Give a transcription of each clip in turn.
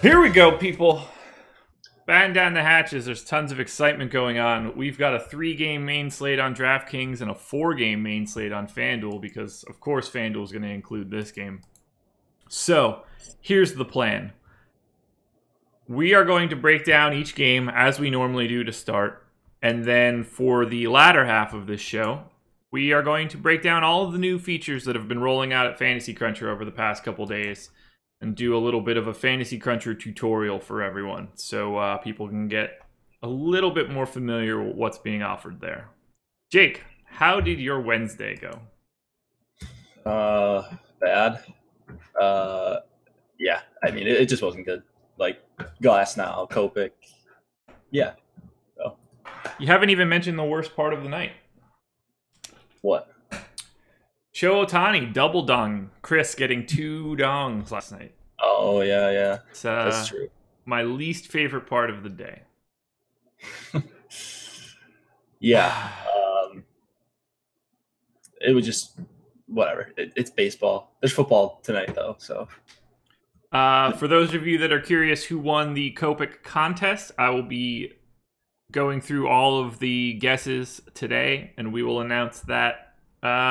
Here we go, people. Batten down the hatches. There's tons of excitement going on. We've got a 3-game main slate on DraftKings and a 4-game main slate on FanDuel because, of course, FanDuel is going to include this game. So, here's the plan. We are going to break down each game as we normally do to start. And then for the latter half of this show, we are going to break down all of the new features that have been rolling out at Fantasy Cruncher over the past couple days and do a little bit of a Fantasy Cruncher tutorial for everyone so people can get a little bit more familiar with what's being offered there. Jake, how did your Wednesday go? Bad. Yeah, I mean, it just wasn't good. Like, Glass now, Kopech. Yeah. So. You haven't even mentioned the worst part of the night. What? Shohei Ohtani, double dong. Chris getting 2 dongs last night. Oh, yeah. It's, That's true. My least favorite part of the day. Yeah. It was just, whatever. It's baseball. There's football tonight, though, so. For those of you that are curious who won the Kopech contest, I will be going through all of the guesses today, and we will announce that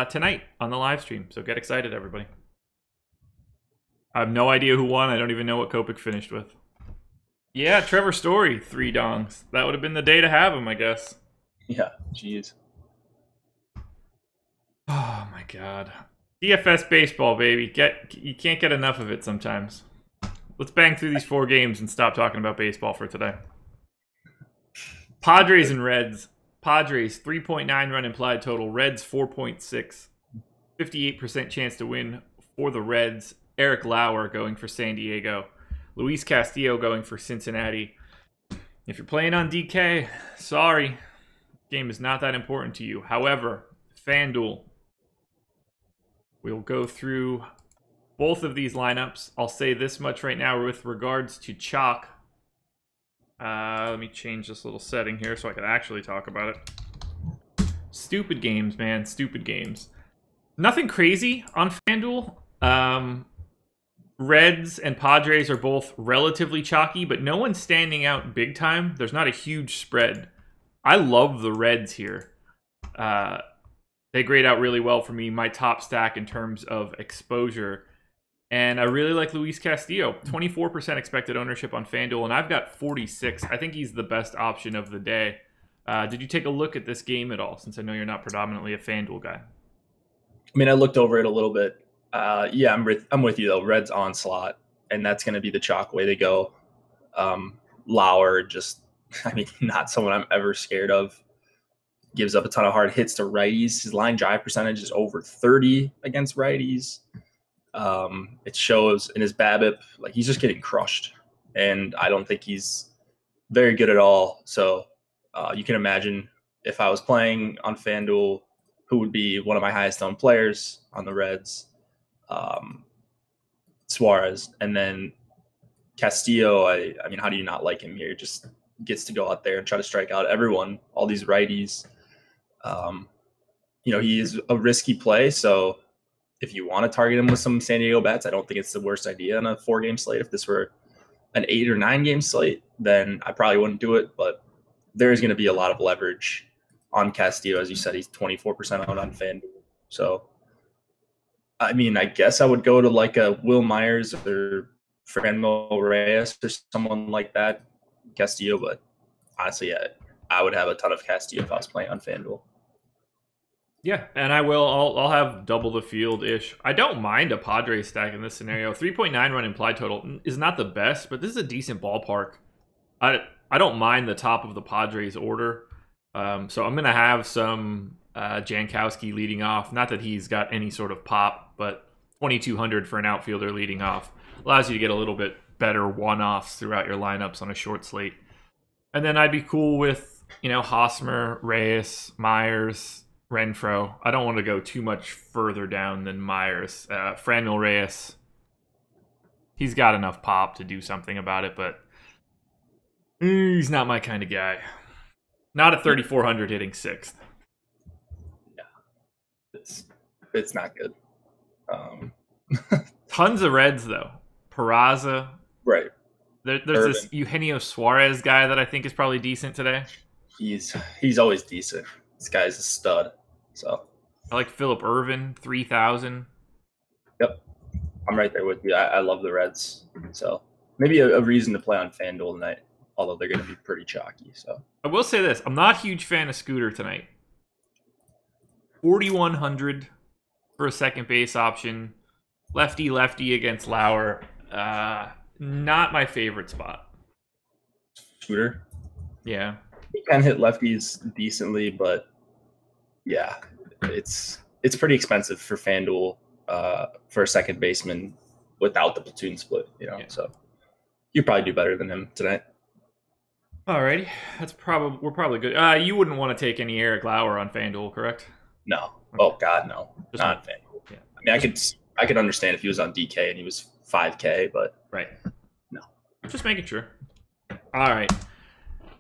tonight on the live stream. So get excited, everybody. I have no idea who won. I don't even know what Kopech finished with. Yeah, Trevor Story, 3 dongs. That would have been the day to have him, I guess. Yeah, jeez. Oh, my God. DFS baseball, baby. You can't get enough of it sometimes. Let's bang through these 4 games and stop talking about baseball for today. Padres and Reds. Padres, 3.9 run implied total. Reds, 4.6. 58% chance to win for the Reds. Eric Lauer going for San Diego. Luis Castillo going for Cincinnati. If you're playing on DK, sorry. Game is not that important to you. However, FanDuel. We'll go through both of these lineups. I'll say this much right now with regards to chalk. Let me change this little setting here so I can actually talk about it. Stupid games, man. Stupid games. Nothing crazy on FanDuel. Reds and Padres are both relatively chalky, but no one's standing out big time. There's not a huge spread. I love the Reds here. They grade out really well for me. My top stack in terms of exposure. And I really like Luis Castillo. 24% expected ownership on FanDuel, and I've got 46. I think he's the best option of the day. Did you take a look at this game at all, since I know you're not predominantly a FanDuel guy? I mean, I looked over it a little bit. Yeah, I'm with you, though. Reds onslaught, and that's going to be the chalk way to go. Lauer, just, I mean, not someone I'm ever scared of. Gives up a ton of hard hits to righties. His line drive percentage is over 30 against righties. It shows in his BABIP, like he's just getting crushed, and I don't think he's very good at all. So you can imagine if I was playing on FanDuel, who would be one of my highest owned players on the Reds, Suarez, and then Castillo. I mean, how do you not like him here? Just gets to go out there and try to strike out everyone, all these righties. He is a risky play, so if you want to target him with some San Diego bats, I don't think it's the worst idea on a 4-game slate. If this were an 8 or 9-game slate, then I probably wouldn't do it. But there is going to be a lot of leverage on Castillo. As you said, he's 24% owned on FanDuel. So, I mean, I guess I would go to like a Will Myers or Franmil Reyes or someone like that, Castillo. But honestly, yeah, I would have a ton of Castillo if I was playing on FanDuel. Yeah, and I will. I'll have double the field-ish. I don't mind a Padres stack in this scenario. 3.9 run implied total is not the best, but this is a decent ballpark. I don't mind the top of the Padres order. So I'm going to have some Jankowski leading off. Not that he's got any sort of pop, but 2,200 for an outfielder leading off. Allows you to get a little bit better one-offs throughout your lineups on a short slate. And then I'd be cool with, Hosmer, Reyes, Myers, Renfroe. I don't want to go too much further down than Myers. Franmil Reyes, he's got enough pop to do something about it, but he's not my kind of guy. Not at 3,400 hitting 6th. Yeah, it's not good. Tons of Reds, though. Peraza. Right. There's Irvin. this Eugenio Suarez guy that I think is probably decent today. He's always decent. This guy's a stud. So I like Philip Irvin, 3,000. yep, I'm right there with you. I love the Reds. So maybe a reason to play on FanDuel tonight, although they're going to be pretty chalky. So I will say this: I'm not a huge fan of Scooter tonight. 4,100 for a second base option, lefty against Lauer. Not my favorite spot. Shooter, Yeah. he can hit lefties decently, but yeah, it's pretty expensive for FanDuel for a second baseman without the platoon split. Yeah. So you probably do better than him tonight. Alrighty, we're probably good. You wouldn't want to take any Eric Lauer on FanDuel, correct? No. Okay. Oh God, no. Just not FanDuel. Yeah. I mean, I could understand if he was on DK and he was 5K, but right. No. Just making sure. All right.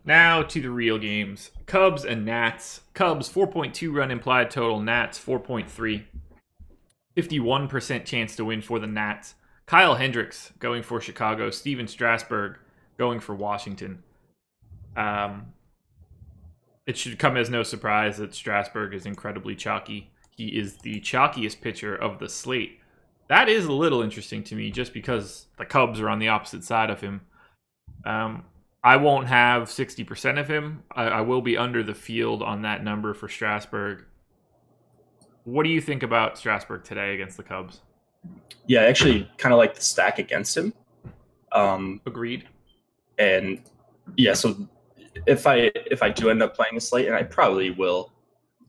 Now to the real games. Cubs and Nats. Cubs 4.2 run implied total. Nats 4.3. 51% chance to win for the Nats. Kyle Hendricks going for Chicago. Steven Strasburg going for Washington. It should come as no surprise that Strasburg is incredibly chalky. He is the chalkiest pitcher of the slate. That is a little interesting to me just because the Cubs are on the opposite side of him. I won't have 60% of him. I will be under the field on that number for Strasburg. What do you think about Strasburg today against the Cubs? Yeah, I actually kind of like the stack against him. Agreed. And yeah, so if I do end up playing the slate, and I probably will,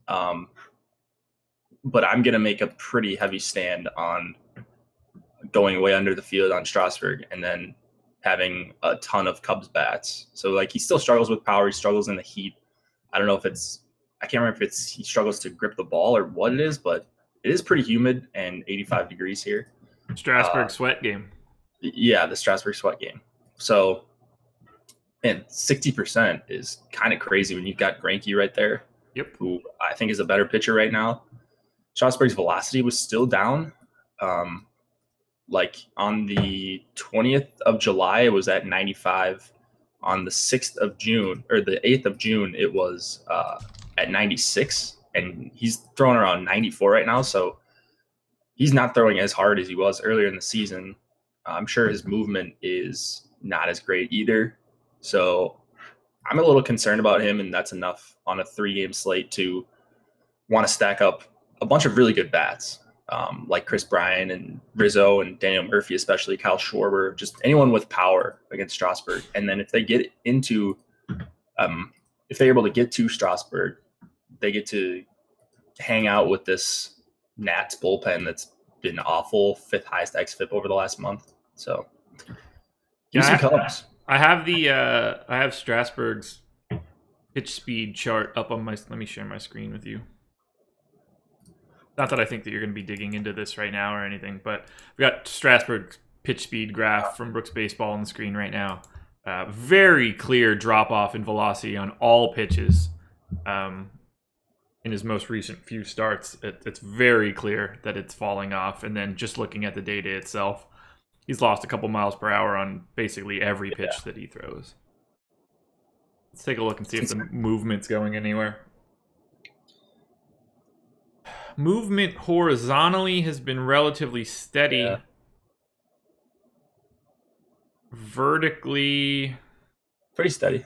but I'm gonna make a pretty heavy stand on going way under the field on Strasburg, and then having a ton of Cubs bats. So like he still struggles with power. He struggles in the heat. I don't know if I can't remember if he struggles to grip the ball or what it is, but it is pretty humid and 85 degrees here. Strasburg sweat game. Yeah, the Strasburg sweat game. So, and 60% is kind of crazy when you've got Greinke right there. Yep. Who I think is a better pitcher right now. Strasburg's velocity was still down. Like on the 20th of July, it was at 95. On the 6th of June, or the 8th of June, it was at 96. And he's throwing around 94 right now. So he's not throwing as hard as he was earlier in the season. I'm sure his movement is not as great either. So I'm a little concerned about him, and that's enough on a 3-game slate to want to stack up a bunch of really good bats. Like Chris Bryan and Rizzo and Daniel Murphy, especially Kyle Schwarber, just anyone with power against Strasburg. And then if they get into, if they're able to get to Strasburg, they get to hang out with this Nats bullpen that's been awful, 5th highest xFIP over the last month. So, Cubs. I have Strasburg's pitch speed chart up on my. Let me share my screen with you. Not that I think that you're going to be digging into this right now or anything, but we got Strasburg's pitch speed graph from Brooks Baseball on the screen right now. Very clear drop off in velocity on all pitches. In his most recent few starts, it's very clear that it's falling off. And then just looking at the data itself, he's lost a couple miles per hour on basically every pitch that he throws. Let's take a look and see if the movement's going anywhere. Movement horizontally has been relatively steady. Yeah. Vertically, pretty steady,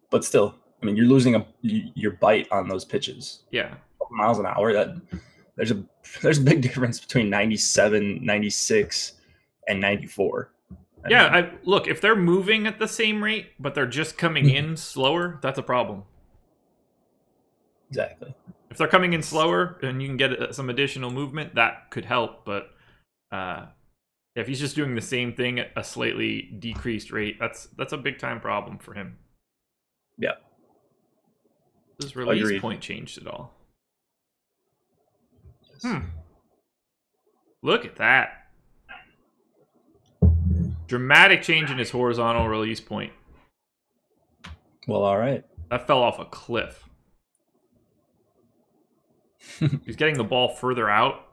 but still, I mean, you're losing your bite on those pitches. Yeah, miles an hour. That there's a big difference between 97, 96, and 94. Look, if they're moving at the same rate, but they're just coming in slower, that's a problem. Exactly. If they're coming in slower and you can get some additional movement, that could help. But if he's just doing the same thing at a slightly decreased rate, that's a big time problem for him. Yeah. Does release point changed at all? Yes. Look at that. Dramatic change in his horizontal release point. Well, all right. That fell off a cliff. He's getting the ball further out.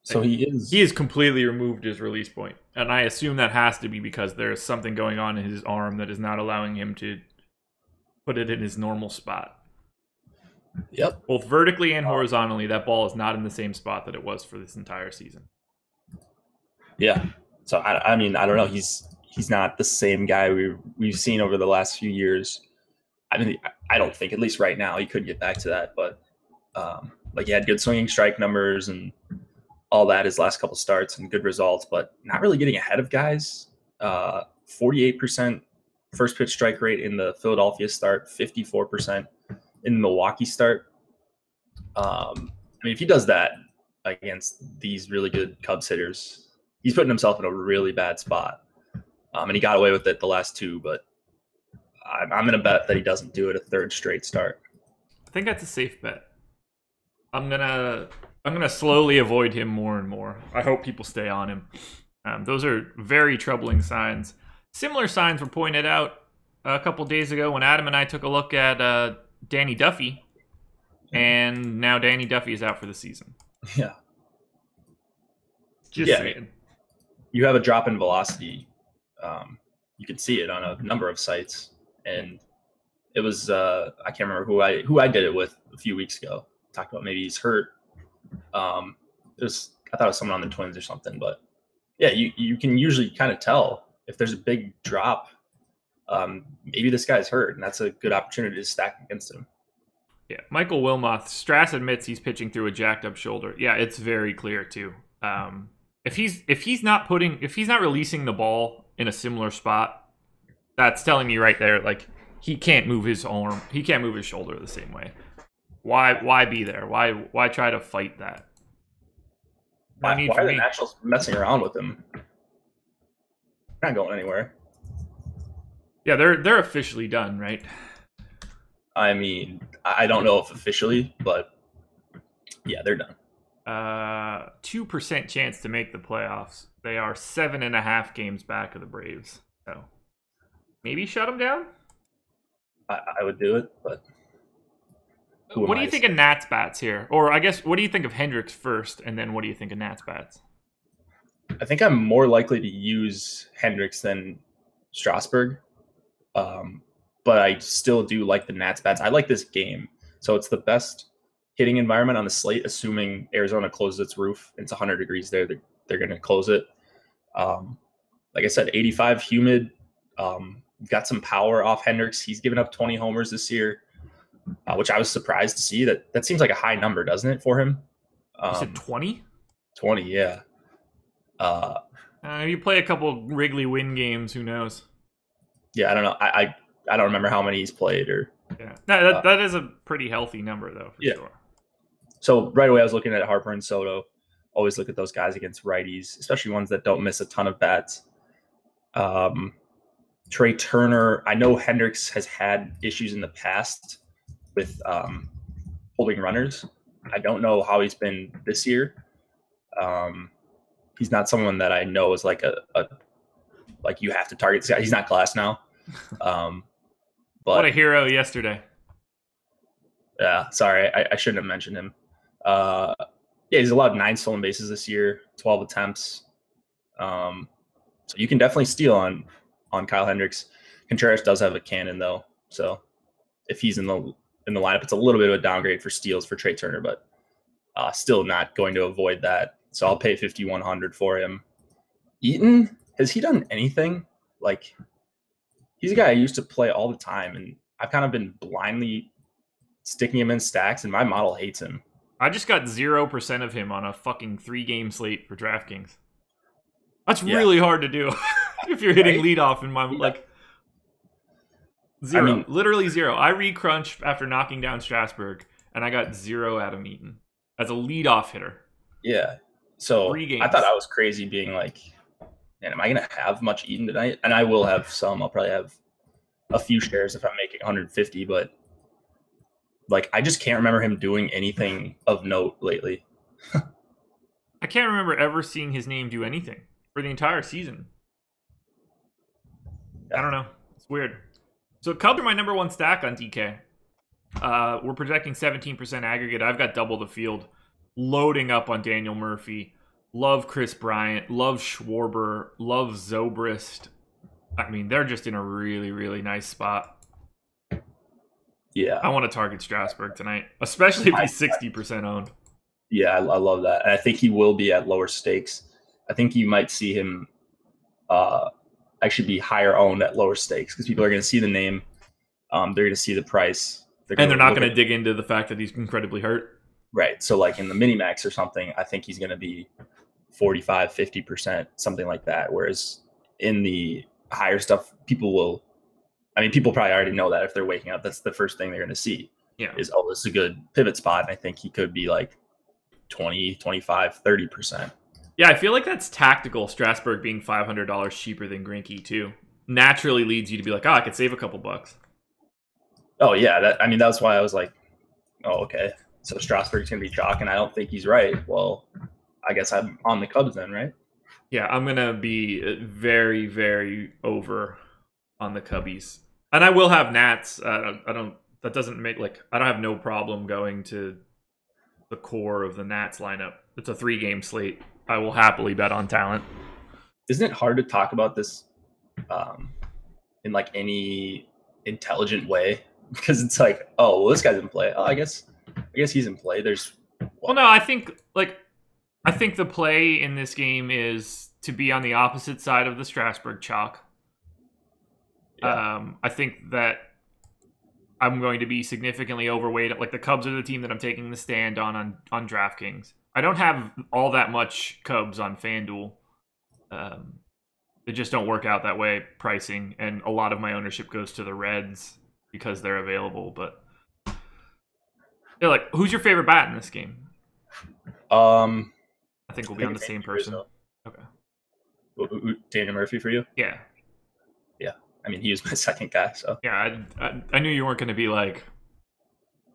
So he is. He has completely removed his release point, and I assume that has to be because there's something going on in his arm that is not allowing him to put it in his normal spot. Yep. Both vertically and horizontally, that ball is not in the same spot that it was for this entire season. Yeah. So I mean, I don't know. He's not the same guy we've seen over the last few years. I mean, I don't think, at least right now, he could get back to that. But like he had good swinging strike numbers and all that his last couple starts and good results, but not really getting ahead of guys. 48% first pitch strike rate in the Philadelphia start, 54% in the Milwaukee start. I mean, if he does that against these really good Cubs hitters, he's putting himself in a really bad spot. And he got away with it the last two, but I'm going to bet that he doesn't do it a third straight start. I think that's a safe bet. I'm gonna slowly avoid him more and more. I hope people stay on him. Those are very troubling signs. Similar signs were pointed out a couple days ago when Adam and I took a look at Danny Duffy, and now Danny Duffy is out for the season. Yeah. Just saying. You have a drop in velocity. You can see it on a number of sites, and it was I can't remember who I did it with a few weeks ago. Talked about maybe he's hurt. I thought it was someone on the Twins or something, but yeah, you can usually kind of tell if there's a big drop. Maybe this guy's hurt, and that's a good opportunity to stack against him. Yeah, Michael Wilmoth. Strass admits he's pitching through a jacked up shoulder. Yeah, it's very clear too. If he's not releasing the ball in a similar spot, that's telling me right there, like he can't move his arm, he can't move his shoulder the same way. Why be there? Why try to fight that? Why are the Nationals messing around with him? They're not going anywhere. Yeah, they're officially done, right? I mean, I don't know if officially, but yeah, they're done. 2% chance to make the playoffs. They are 7.5 games back of the Braves. So maybe shut them down. I would do it, but. What do you think of Nats bats here? Or I guess, what do you think of Hendricks first, and then what do you think of Nats bats? I think I'm more likely to use Hendricks than Strasburg, but I still do like the Nats bats. I like this game. So it's the best hitting environment on the slate, assuming Arizona closes its roof. It's 100 degrees there. They're going to close it. Like I said, 85 humid. Got some power off Hendricks. He's given up 20 homers this year. Which I was surprised to see. That seems like a high number, doesn't it, for him? You said 20? 20, yeah. You play a couple Wrigley win games, who knows? Yeah, I don't know. I don't remember how many he's played. Yeah, that is a pretty healthy number, though, for sure. So right away, I was looking at Harper and Soto. Always look at those guys against righties, especially ones that don't miss a ton of bats. Trey Turner, I know Hendricks has had issues in the past with holding runners. I don't know how he's been this year. He's not someone that I know is like a you have to target this guy. He's not Glass now. But what a hero yesterday. Yeah, sorry, I shouldn't have mentioned him. Yeah, he's allowed 9 stolen bases this year, 12 attempts. So you can definitely steal on Kyle Hendricks. Contreras does have a cannon though, so if he's in the lineup, it's a little bit of a downgrade for steals for Trey Turner, but still not going to avoid that. So I'll pay 5,100 for him. Eaton, has he done anything? Like, he's a guy I used to play all the time, and I've kind of been blindly sticking him in stacks, and my model hates him. I just got 0% of him on a fucking 3-game slate for DraftKings. That's really hard to do if you're hitting leadoff in my like. Zero. I mean, literally 0. I recrunched after knocking down Strasburg, and I got 0 out of Eaton as a leadoff hitter. Yeah. So I thought I was crazy being like, man, am I going to have much Eaton tonight? And I will have some. I'll probably have a few shares if I'm making 150, but like, I just can't remember him doing anything of note lately. I can't remember ever seeing his name do anything for the entire season. Yeah. I don't know. It's weird. So Cubs are my number 1 stack on DK. We're projecting 17% aggregate. I've got double the field, loading up on Daniel Murphy, Love Chris Bryant. Love Schwarber. Love Zobrist. I mean, they're just in a really, really nice spot. Yeah. I want to target Strasburg tonight, especially if he's 60% owned. Yeah, I love that. And I think he will be at lower stakes. I think you might see him actually be higher owned at lower stakes because people are going to see the name. They're going to see the price. And they're not going to dig into the fact that he's incredibly hurt. Right. So like in the mini max or something, I think he's going to be 45, 50%, something like that. Whereas in the higher stuff, people probably already know that if they're waking up, that's the first thing they're going to see. Yeah. Is, oh, this is a good pivot spot. And I think he could be like 20, 25, 30%. Yeah, I feel like that's tactical. Strasburg being $500 cheaper than Greinke too naturally leads you to be like, oh, I could save a couple bucks. Oh yeah, that's why I was like, oh okay, so Strasburg's gonna be chalk, and I don't think he's right. Well, I guess I'm on the Cubs then, right? Yeah, I'm gonna be very, very over on the Cubbies, and I will have Nats. I don't. That doesn't make I don't have no problem going to the core of the Nats lineup. It's a 3-game slate. I will happily bet on talent. Isn't it hard to talk about this in like any intelligent way? Because it's like, oh, well, this guy's in play. Oh, I guess he's in play. There's well, no, I think the play in this game is to be on the opposite side of the Strasburg chalk. Yeah. I think that I'm going to be significantly overweight. Like the Cubs are the team that I'm taking the stand on DraftKings. I don't have all that much Cubs on FanDuel. They just don't work out that way pricing, and a lot of my ownership goes to the Reds because they're available. But yeah, like, who's your favorite bat in this game? I think we'll be on the same person. Okay. Daniel Murphy for you? Yeah. Yeah. I mean, he was my second guy, so. Yeah, I knew you weren't going to be like,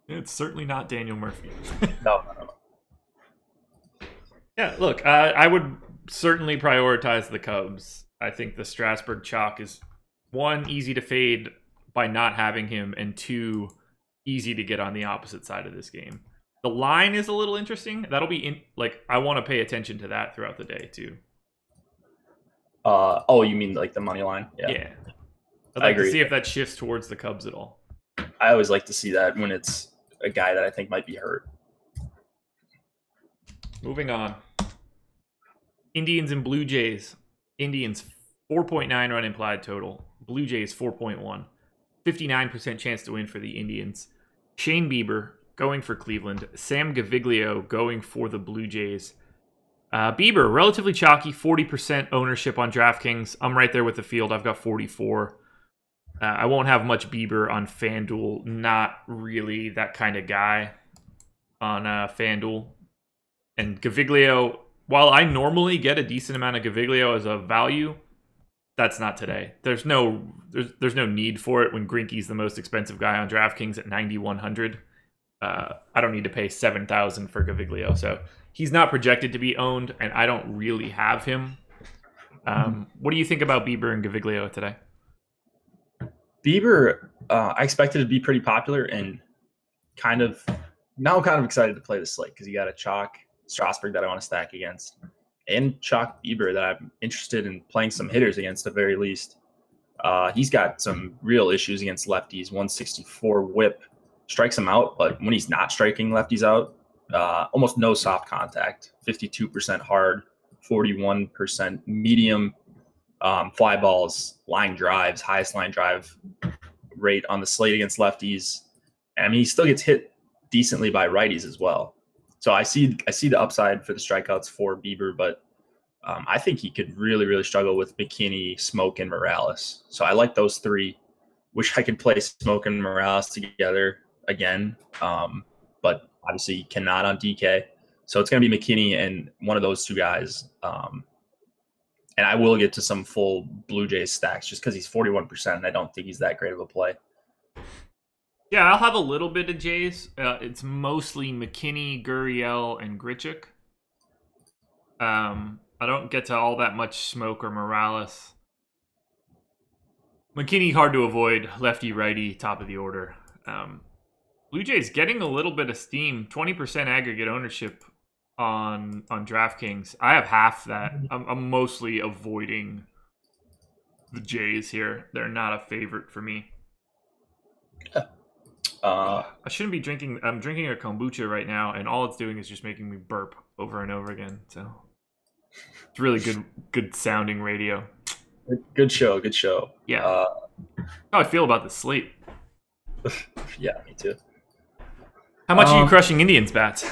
it's certainly not Daniel Murphy. No. Yeah, look, I would certainly prioritize the Cubs. I think the Strasburg chalk is, 1, easy to fade by not having him, and 2, easy to get on the opposite side of this game. The line is a little interesting. That'll be I want to pay attention to that throughout the day too. Oh, you mean like the money line? Yeah. I'd like to see if that shifts towards the Cubs at all. I always like to see that when it's a guy that I think might be hurt. Moving on. Indians and Blue Jays. Indians 4.9 run implied total. Blue Jays 4.1. 59% chance to win for the Indians. Shane Bieber going for Cleveland. Sam Gaviglio going for the Blue Jays. Bieber, relatively chalky, 40% ownership on DraftKings. I'm right there with the field. I've got 44. I won't have much Bieber on FanDuel. Not really that kind of guy on FanDuel. And Gaviglio, while I normally get a decent amount of Gaviglio as a value, that's not today. There's no need for it when Greinke's the most expensive guy on DraftKings at 9,100. I don't need to pay $7,000 for Gaviglio, so he's not projected to be owned, and I don't really have him. What do you think about Bieber and Gaviglio today? Bieber, I expected to be pretty popular, and kind of excited to play the slate because you got a chalk Strasburg that I want to stack against, and chalk Bieber that I'm interested in playing some hitters against at the very least. He's got some real issues against lefties. 164 whip strikes him out, but when he's not striking lefties out, almost no soft contact. 52% hard, 41% medium. Fly balls, line drives, highest line drive rate on the slate against lefties. And I mean, he still gets hit decently by righties as well. So I see the upside for the strikeouts for Bieber, but I think he could really, really struggle with McKinney, Smoke, and Morales. So I like those three. Wish I could play Smoke and Morales together again, but obviously cannot on DK. So it's going to be McKinney and one of those two guys. And I will get to some full Blue Jays stacks just because he's 41%, and I don't think he's that great of a play. Yeah, I'll have a little bit of Jays. It's mostly McKinney, Gurriel, and Grichuk. I don't get to all that much Smoke or Morales. McKinney, hard to avoid. Lefty, righty, top of the order. Blue Jays getting a little bit of steam. 20% aggregate ownership on DraftKings. I have half that. I'm mostly avoiding the Jays here. They're not a favorite for me. I shouldn't be drinking. I'm drinking a kombucha right now, and all it's doing is just making me burp over and over again. So it's really good sounding radio. Good show. Good show. Yeah. How I feel about the slate. Yeah, me too. How much are you crushing Indians bats?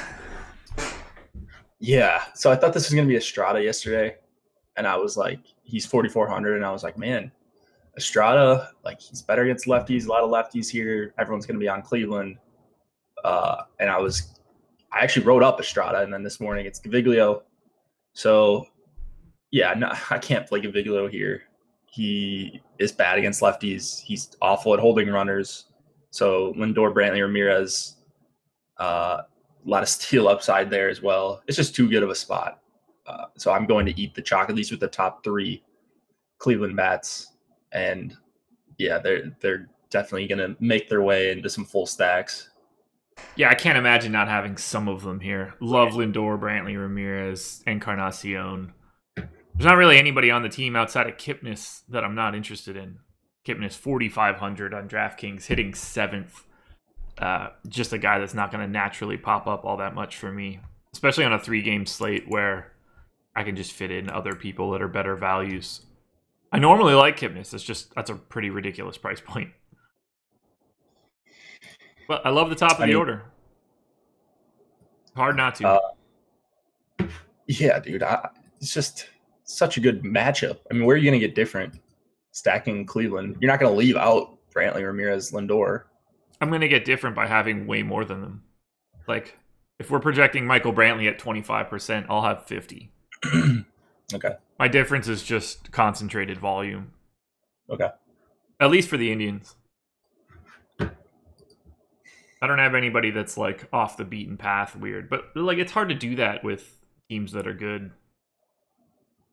Yeah. So I thought this was going to be Estrada yesterday. And I was like, he's 4,400. And I was like, man, Estrada, like, he's better against lefties. A lot of lefties here. Everyone's going to be on Cleveland. And I actually wrote up Estrada. And then this morning it's Gaviglio. So, yeah, no, I can't play Gaviglio here. He is bad against lefties. He's awful at holding runners. So Lindor, Brantley, Ramirez, a lot of steal upside there as well. It's just too good of a spot. So I'm going to eat the chalk, at least with the top 3 Cleveland bats. And yeah, they're definitely going to make their way into some full stacks. Yeah, I can't imagine not having some of them here. Love Lindor, Brantley, Ramirez, Encarnacion. There's not really anybody on the team outside of Kipnis that I'm not interested in. Kipnis 4,500 on DraftKings, hitting 7th. Just a guy that's not going to naturally pop up all that much for me, especially on a 3-game slate where I can just fit in other people that are better values. I normally like Kipnis. That's a pretty ridiculous price point. But I love the top of the order. Hard not to. Yeah, dude. It's just such a good matchup. I mean, where are you going to get different stacking Cleveland? You're not going to leave out Brantley, Ramirez, Lindor. I'm going to get different by having way more than them. Like, if we're projecting Michael Brantley at 25%, I'll have 50. Okay. My difference is just concentrated volume. Okay. At least for the Indians. I don't have anybody that's like off the beaten path weird, but like it's hard to do that with teams that are good.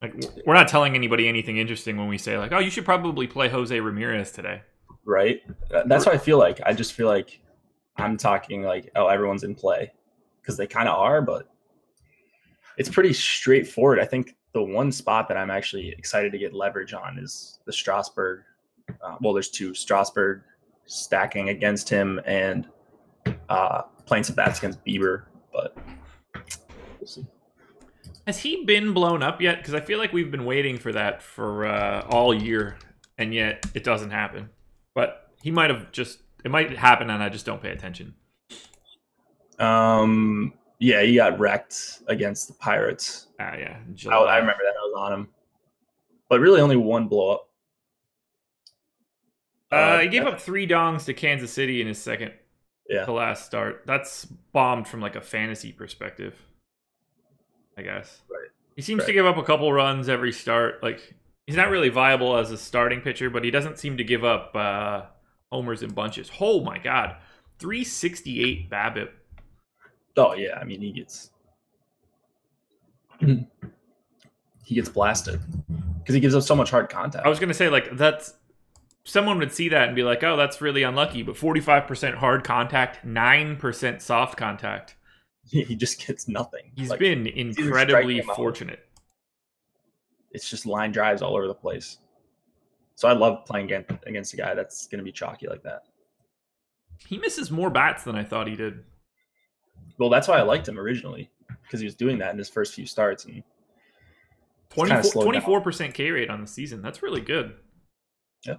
Like we're not telling anybody anything interesting when we say like, oh, you should probably play Jose Ramirez today. Right. That's what I feel like. I just feel like I'm talking like, oh, everyone's in play because they kind of are, but it's pretty straightforward. I think the one spot that I'm actually excited to get leverage on is the Strasburg. Well, there's 2. Strasburg stacking against him and playing some bats against Bieber, but we'll see. Has he been blown up yet? Because I feel like we've been waiting for that for all year, and yet it doesn't happen. But he might have it might happen, and I just don't pay attention. Yeah, he got wrecked against the Pirates. Yeah. I remember that. I was on him. But really only one blow up. He gave up 3 dongs to Kansas City in his second to last start. That's bombed from like a fantasy perspective, I guess. Right. He seems to give up a couple runs every start. Like he's not really viable as a starting pitcher, but he doesn't seem to give up homers in bunches. Oh my God, 368 BABIP. Oh yeah, I mean he gets blasted because he gives up so much hard contact. I was gonna say like that's. Someone would see that and be like, oh, that's really unlucky. But 45% hard contact, 9% soft contact. He just gets nothing. He's been incredibly fortunate. It's just line drives all over the place. So I love playing against a guy that's going to be chalky like that. He misses more bats than I thought he did. Well, that's why I liked him originally, because he was doing that in his first few starts. And 24% K rate on the season. That's really good. Yeah.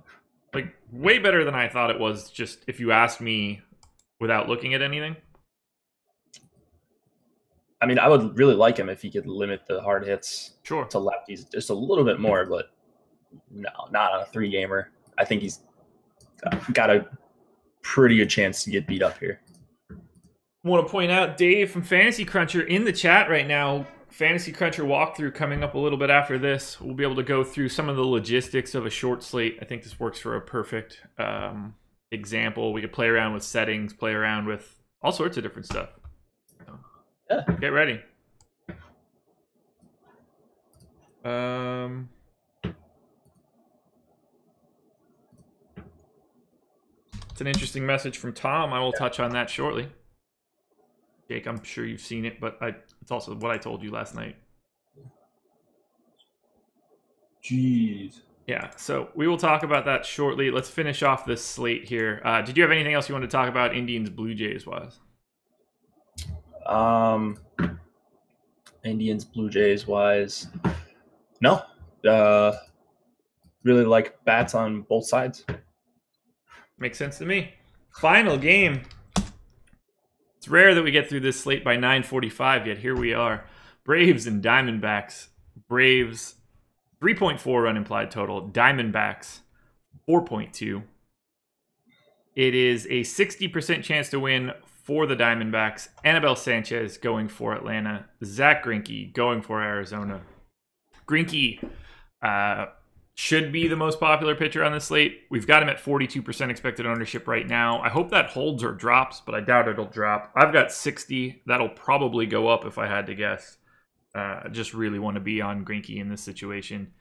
Like, way better than I thought it was, just if you asked me without looking at anything. I mean, I would really like him if he could limit the hard hits to lefties just a little bit more, but no, not on a 3-gamer. I think he's got a pretty good chance to get beat up here. I want to point out Dave from Fantasy Cruncher in the chat right now. Fantasy Cruncher walkthrough coming up a little bit after this. We'll be able to go through some of the logistics of a short slate. I think this works for a perfect example. We could play around with settings, play around with all sorts of different stuff. So, get ready. It's an interesting message from Tom. I will touch on that shortly. Jake, I'm sure you've seen it, but it's also what I told you last night. Jeez. Yeah, so we will talk about that shortly. Let's finish off this slate here. Did you have anything else you want to talk about Indians Blue Jays wise? Indians Blue Jays wise, no. Really like bats on both sides. Makes sense to me. Final game. It's rare that we get through this slate by 9:45, yet here we are. Braves and Diamondbacks. Braves 3.4 run implied total. Diamondbacks 4.2. It is a 60% chance to win for the Diamondbacks. Anibal Sanchez going for Atlanta. Zach Greinke going for Arizona. Greinke should be the most popular pitcher on the slate. We've got him at 42% expected ownership right now. I hope that holds or drops, but I doubt it'll drop. I've got 60. That'll probably go up if I had to guess. I just really want to be on Greinke in this situation.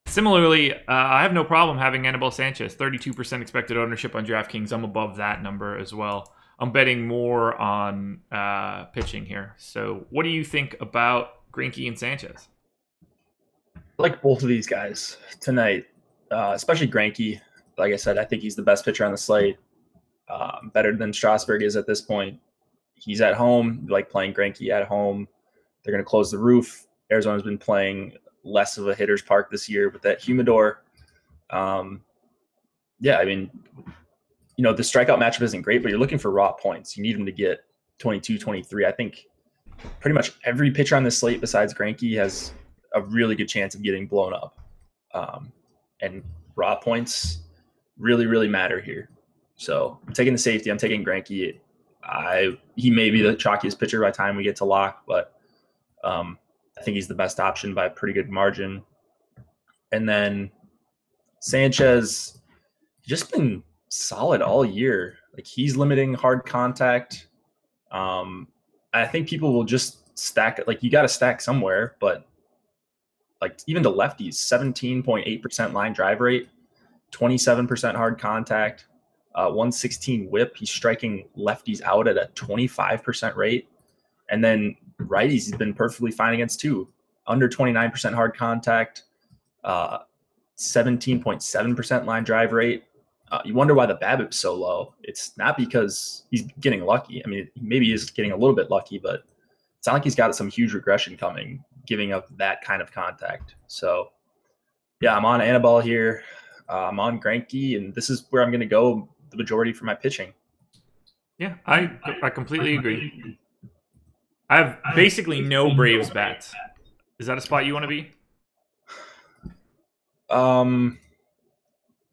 Similarly, I have no problem having Anibal Sanchez. 32% expected ownership on DraftKings. I'm above that number as well. I'm betting more on pitching here. So what do you think about Greinke and Sanchez? I like both of these guys tonight, especially Greinke. Like I said, I think he's the best pitcher on the slate. Better than Strasburg is at this point. He's at home. You like playing Greinke at home. They're going to close the roof. Arizona's been playing less of a hitter's park this year with that humidor. Yeah, I mean, the strikeout matchup isn't great, but you're looking for raw points. You need him to get 22, 23. I think pretty much every pitcher on this slate besides Greinke has a really good chance of getting blown up. And raw points really, really matter here. So I'm taking the safety. I'm taking Greinke. He may be the chalkiest pitcher by the time we get to lock, but I think he's the best option by a pretty good margin. And then Sanchez, just been solid all year. Like, he's limiting hard contact. I think people will just stack it. Like, you got to stack somewhere, but like even the lefties, 17.8% line drive rate, 27% hard contact, 116 whip. He's striking lefties out at a 25% rate. And then righties, he's been perfectly fine against too. Under 29% hard contact, 17.7% line drive rate. You wonder why the BABIP's so low. It's not because he's getting lucky. I mean, maybe he's getting a little bit lucky, but it's not like he's got some huge regression coming, giving up that kind of contact. So, yeah, I'm on Anibal here. I'm on Greinke, and this is where I'm going to go the majority for my pitching. Yeah, I completely agree. I have basically no Braves bats. Is that a spot you want to be? I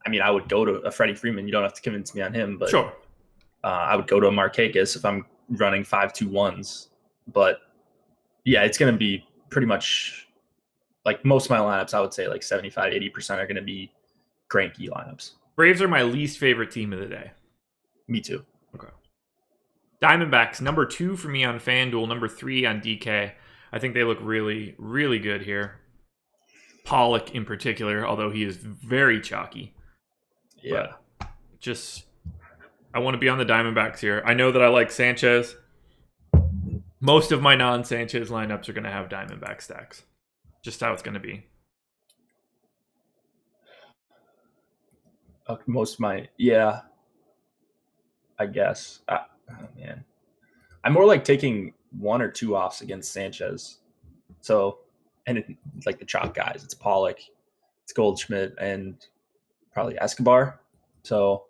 mean, I would go to a Freddie Freeman. You don't have to convince me on him, but sure. I would go to a Markakis if I'm running 5-2-1s. But yeah, it's going to be pretty much like most of my lineups. I would say like 75-80% are going to be Greinke lineups. Braves are my least favorite team of the day. Me too. Okay. Diamondbacks, number 2 for me on FanDuel, number 3 on DK. I think they look really, really good here. Pollock in particular, although he is very chalky. Yeah. But I want to be on the Diamondbacks here. I know that I like Sanchez. Most of my non-Sanchez lineups are going to have Diamondback stacks. Just how it's going to be. Most of my, yeah, I guess. Oh, man. I'm more like taking 1 or 2 offs against Sanchez. So, and like the chalk guys, it's Pollock, it's Goldschmidt, and probably Escobar. So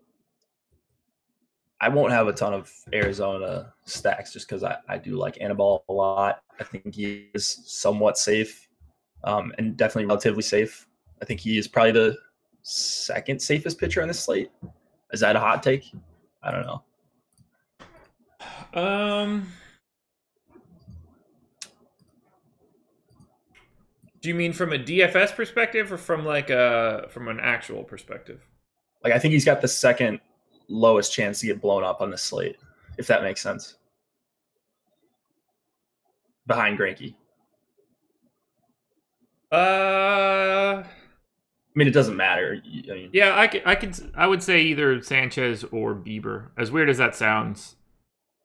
I won't have a ton of Arizona stacks just because I do like Anibal a lot. I think he is somewhat safe, and definitely relatively safe. I think he is probably the second safest pitcher on this slate. Is that a hot take? I don't know. Do you mean from a DFS perspective or from from an actual perspective? Like, I think he's got the second lowest chance to get blown up on the slate, if that makes sense. Behind Greinke. I mean, it doesn't matter. I mean, yeah, I would say either Sanchez or Bieber. As weird as that sounds,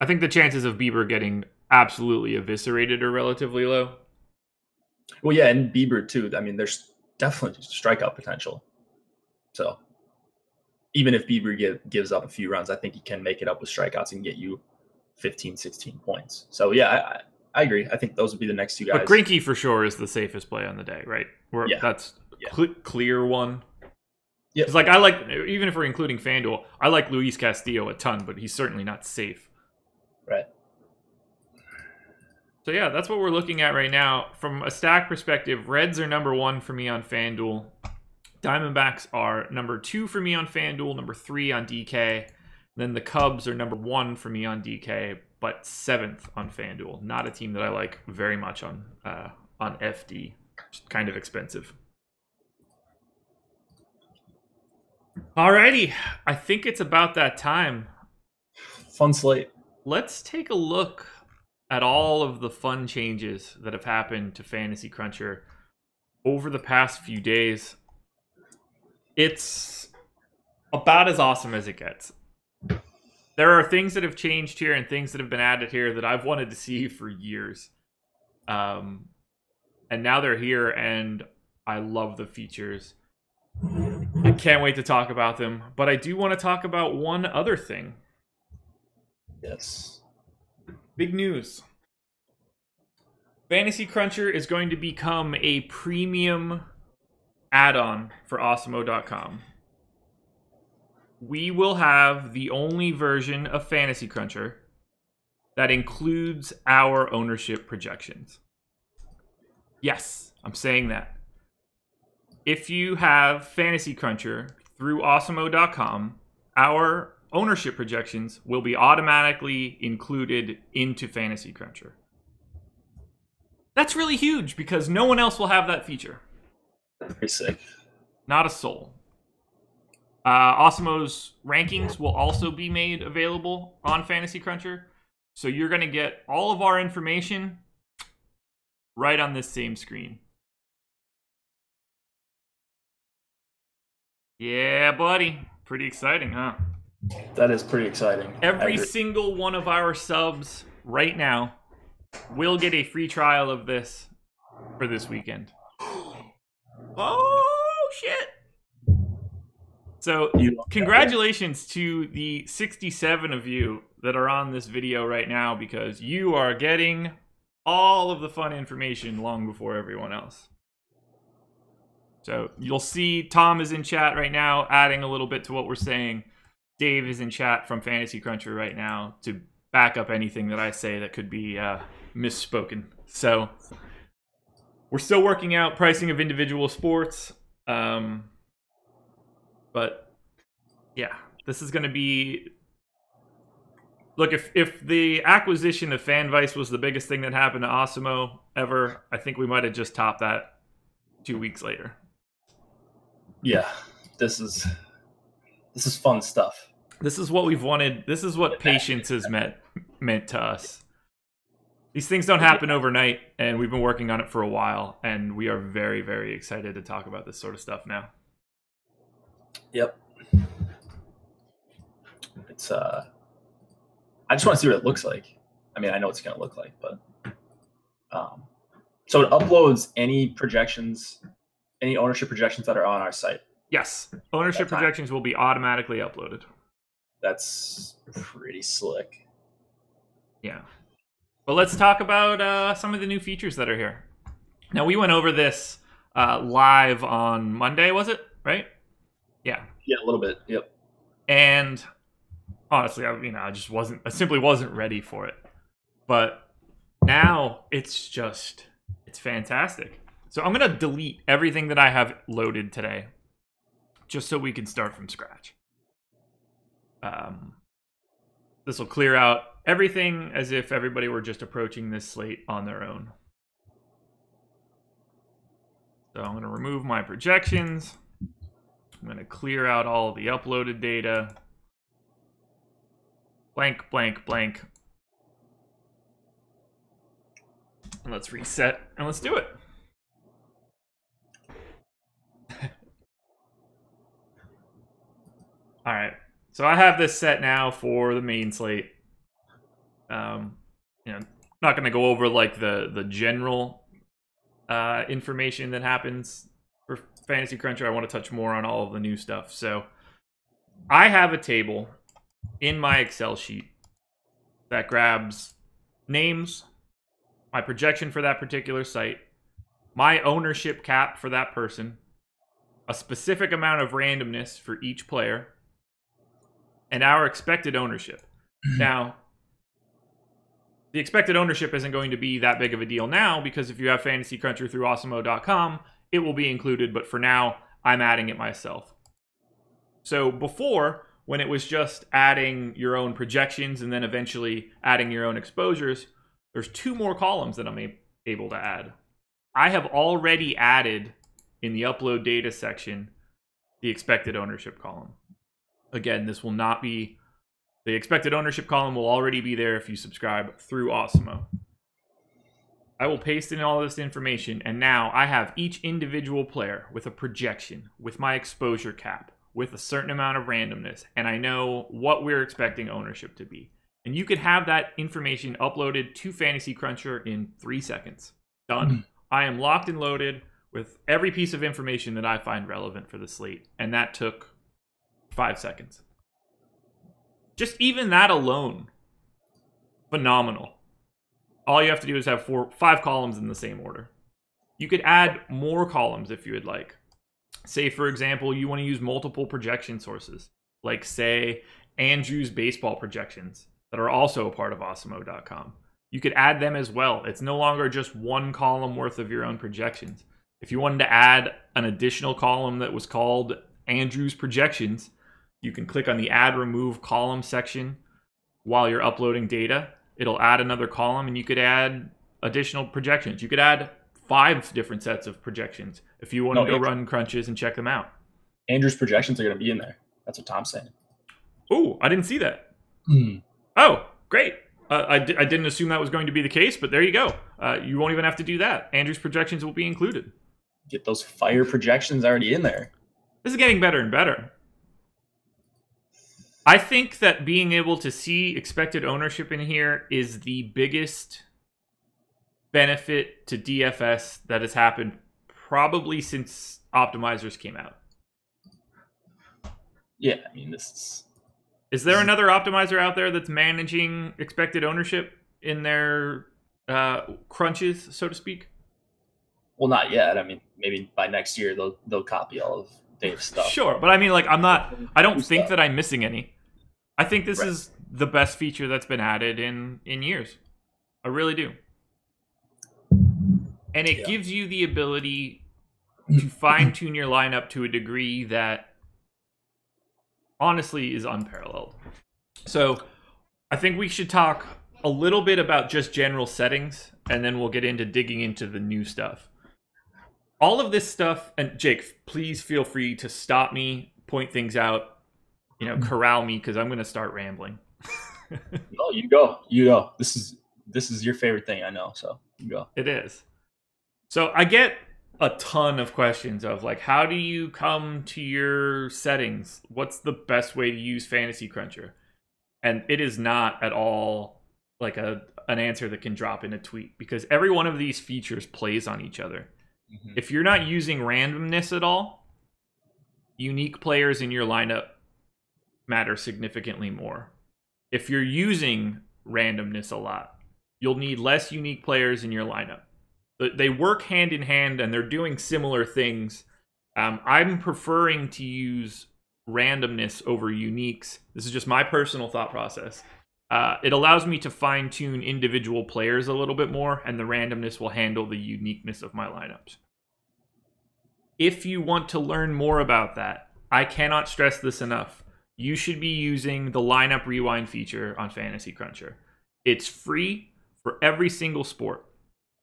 I think the chances of Bieber getting absolutely eviscerated are relatively low. Well, yeah, and Bieber too. I mean, there's definitely strikeout potential. So even if Bieber gives up a few runs, I think he can make it up with strikeouts and get you 15, 16 points. So yeah, I agree. I think those would be the next two guys. But Greinke for sure is the safest play on the day, right? That's clear one. Yeah, it's like even if we're including FanDuel, I like Luis Castillo a ton, but he's certainly not safe. Right. So yeah, that's what we're looking at right now. From a stack perspective, Reds are number 1 for me on FanDuel. Diamondbacks are number 2 for me on FanDuel, number 3 on DK. Then the Cubs are number 1 for me on DK, but 7th on FanDuel. Not a team that I like very much on FD. Just kind of expensive. Alrighty, I think it's about that time. Fun slate. Let's take a look at all of the fun changes that have happened to Fantasy Cruncher over the past few days. It's about as awesome as it gets. There are things that have changed here and things that have been added here that I've wanted to see for years. And now they're here, and I love the features. I can't wait to talk about them, but I do want to talk about one other thing. Yes. Big news. Fantasy Cruncher is going to become a premium add-on for Awesemo.com. We will have the only version of Fantasy Cruncher that includes our ownership projections. Yes, I'm saying that. If you have Fantasy Cruncher through Awesemo.com, our ownership projections will be automatically included into Fantasy Cruncher. That's really huge because no one else will have that feature. Very sick. Not a soul. Awesemo's rankings will also be made available on Fantasy Cruncher. So you're going to get all of our information right on this same screen. Yeah, buddy. Pretty exciting, huh? That is pretty exciting. Every single one of our subs right now will get a free trial of this for this weekend. Oh, shit. So, congratulations to the 67 of you that are on this video right now because you are getting all of the fun information long before everyone else. So you'll see Tom is in chat right now, adding a little bit to what we're saying. Dave is in chat from Fantasy Cruncher right now to back up anything that I say that could be misspoken. So we're still working out pricing of individual sports. But yeah, this is going to be... Look, if the acquisition of FanVice was the biggest thing that happened to Awesemo ever, I think we might have just topped that 2 weeks later. Yeah, this is fun stuff. This is what we've wanted. This is what patience has meant to us. These things don't happen overnight, and we've been working on it for a while, and we are very, very excited to talk about this sort of stuff now. Yep. It's I just want to see what it looks like. I mean, I know what it's going to look like, but so it uploads any projections, any ownership projections that are on our site. Yes, ownership projections will be automatically uploaded. That's pretty slick. Yeah. But let's talk about some of the new features that are here. Now, we went over this live on Monday, was it? Right? Yeah. Yeah, a little bit. Yep. And honestly, I simply wasn't ready for it. But now it's fantastic. So I'm going to delete everything that I have loaded today just so we can start from scratch. This will clear out everything as if everybody were just approaching this slate on their own. So I'm going to remove my projections. I'm going to clear out all the uploaded data. Blank, blank, blank. And let's reset and let's do it. All right. So I have this set now for the main slate. You know, not going to go over like the general information that happens for Fantasy Cruncher. I want to touch more on all of the new stuff. So I have a table in my Excel sheet that grabs names, my projection for that particular site, my ownership cap for that person, a specific amount of randomness for each player, and our expected ownership. Now, the expected ownership isn't going to be that big of a deal now, because if you have Fantasy Cruncher through awesemo.com, it will be included, but for now, I'm adding it myself. So before, when it was just adding your own projections and then eventually adding your own exposures, there's 2 more columns that I'm able to add. I have already added in the upload data section the expected ownership column. Again, this will not be, the expected ownership column will already be there if you subscribe through Awesemo. I will paste in all this information, and now I have each individual player with a projection, with my exposure cap, with a certain amount of randomness, and I know what we're expecting ownership to be. And you could have that information uploaded to Fantasy Cruncher in 3 seconds. Done. I am locked and loaded with every piece of information that I find relevant for the slate, and that took 5 seconds. Just even that alone, phenomenal. All you have to do is have 5 columns in the same order. You could add more columns if you would like. Say, for example, you want to use multiple projection sources, like, say, Andrew's baseball projections that are also a part of awesemo.com. You could add them as well. It's no longer just 1 column worth of your own projections. If you wanted to add an additional column that was called Andrew's projections, you can click on the Add Remove Column section while you're uploading data. It'll add another column, and you could add additional projections. You could add 5 different sets of projections if you want to go run crunches and check them out. Andrew's projections are going to be in there. That's what Tom's saying. Oh, I didn't see that. Oh, great. I didn't assume that was going to be the case, but there you go. You won't even have to do that. Andrew's projections will be included. Get those fire projections already in there. This is getting better and better. I think that being able to see expected ownership in here is the biggest benefit to DFS that has happened probably since optimizers came out. Yeah, I mean, this is there another optimizer out there that's managing expected ownership in their crunches, so to speak? Well, not yet. I mean, maybe by next year they'll copy all of Dave's stuff. Sure, but I mean, like, I don't think that I'm missing any. I think this is the best feature that's been added in years. I really do. And it gives you the ability to fine-tune your lineup to a degree that honestly is unparalleled. So I think we should talk a little bit about just general settings, and then we'll get into digging into the new stuff. All of this stuff, and Jake, please feel free to stop me, point things out, corral me, because I'm going to start rambling. No, you go. You go. This is your favorite thing, I know, so you go. It is. So I get a ton of questions of, like, how do you come to your settings? What's the best way to use Fantasy Cruncher? And it is not at all like an answer that can drop in a tweet, because every one of these features plays on each other. Mm-hmm. If you're not using randomness at all, unique players in your lineup matter significantly more. If you're using randomness a lot, you'll need less unique players in your lineup. They work hand in hand, and they're doing similar things. I'm preferring to use randomness over uniques. This is just my personal thought process. It allows me to fine-tune individual players a little bit more, and the randomness will handle the uniqueness of my lineups. If you want to learn more about that, I cannot stress this enough. You should be using the lineup rewind feature on Fantasy Cruncher. It's free for every single sport.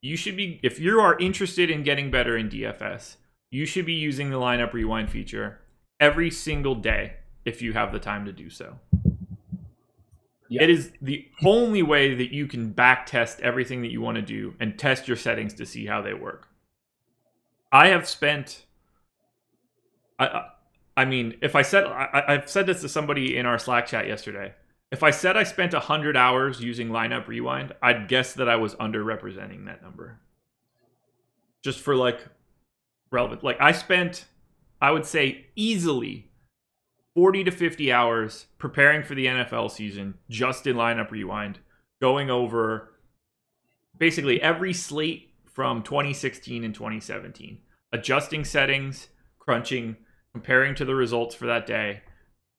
You should be, if you are interested in getting better in DFS, you should be using the lineup rewind feature every single day if you have the time to do so. Yeah. It is the only way that you can back test everything that you want to do and test your settings to see how they work. I have spent, I mean, if I've said this to somebody in our Slack chat yesterday. If I said I spent 100 hours using lineup rewind, I'd guess that I was underrepresenting that number. Just for like relevant. Like I spent, I would say easily 40 to 50 hours preparing for the NFL season just in lineup rewind, going over basically every slate from 2016 and 2017, adjusting settings, crunching, comparing to the results for that day,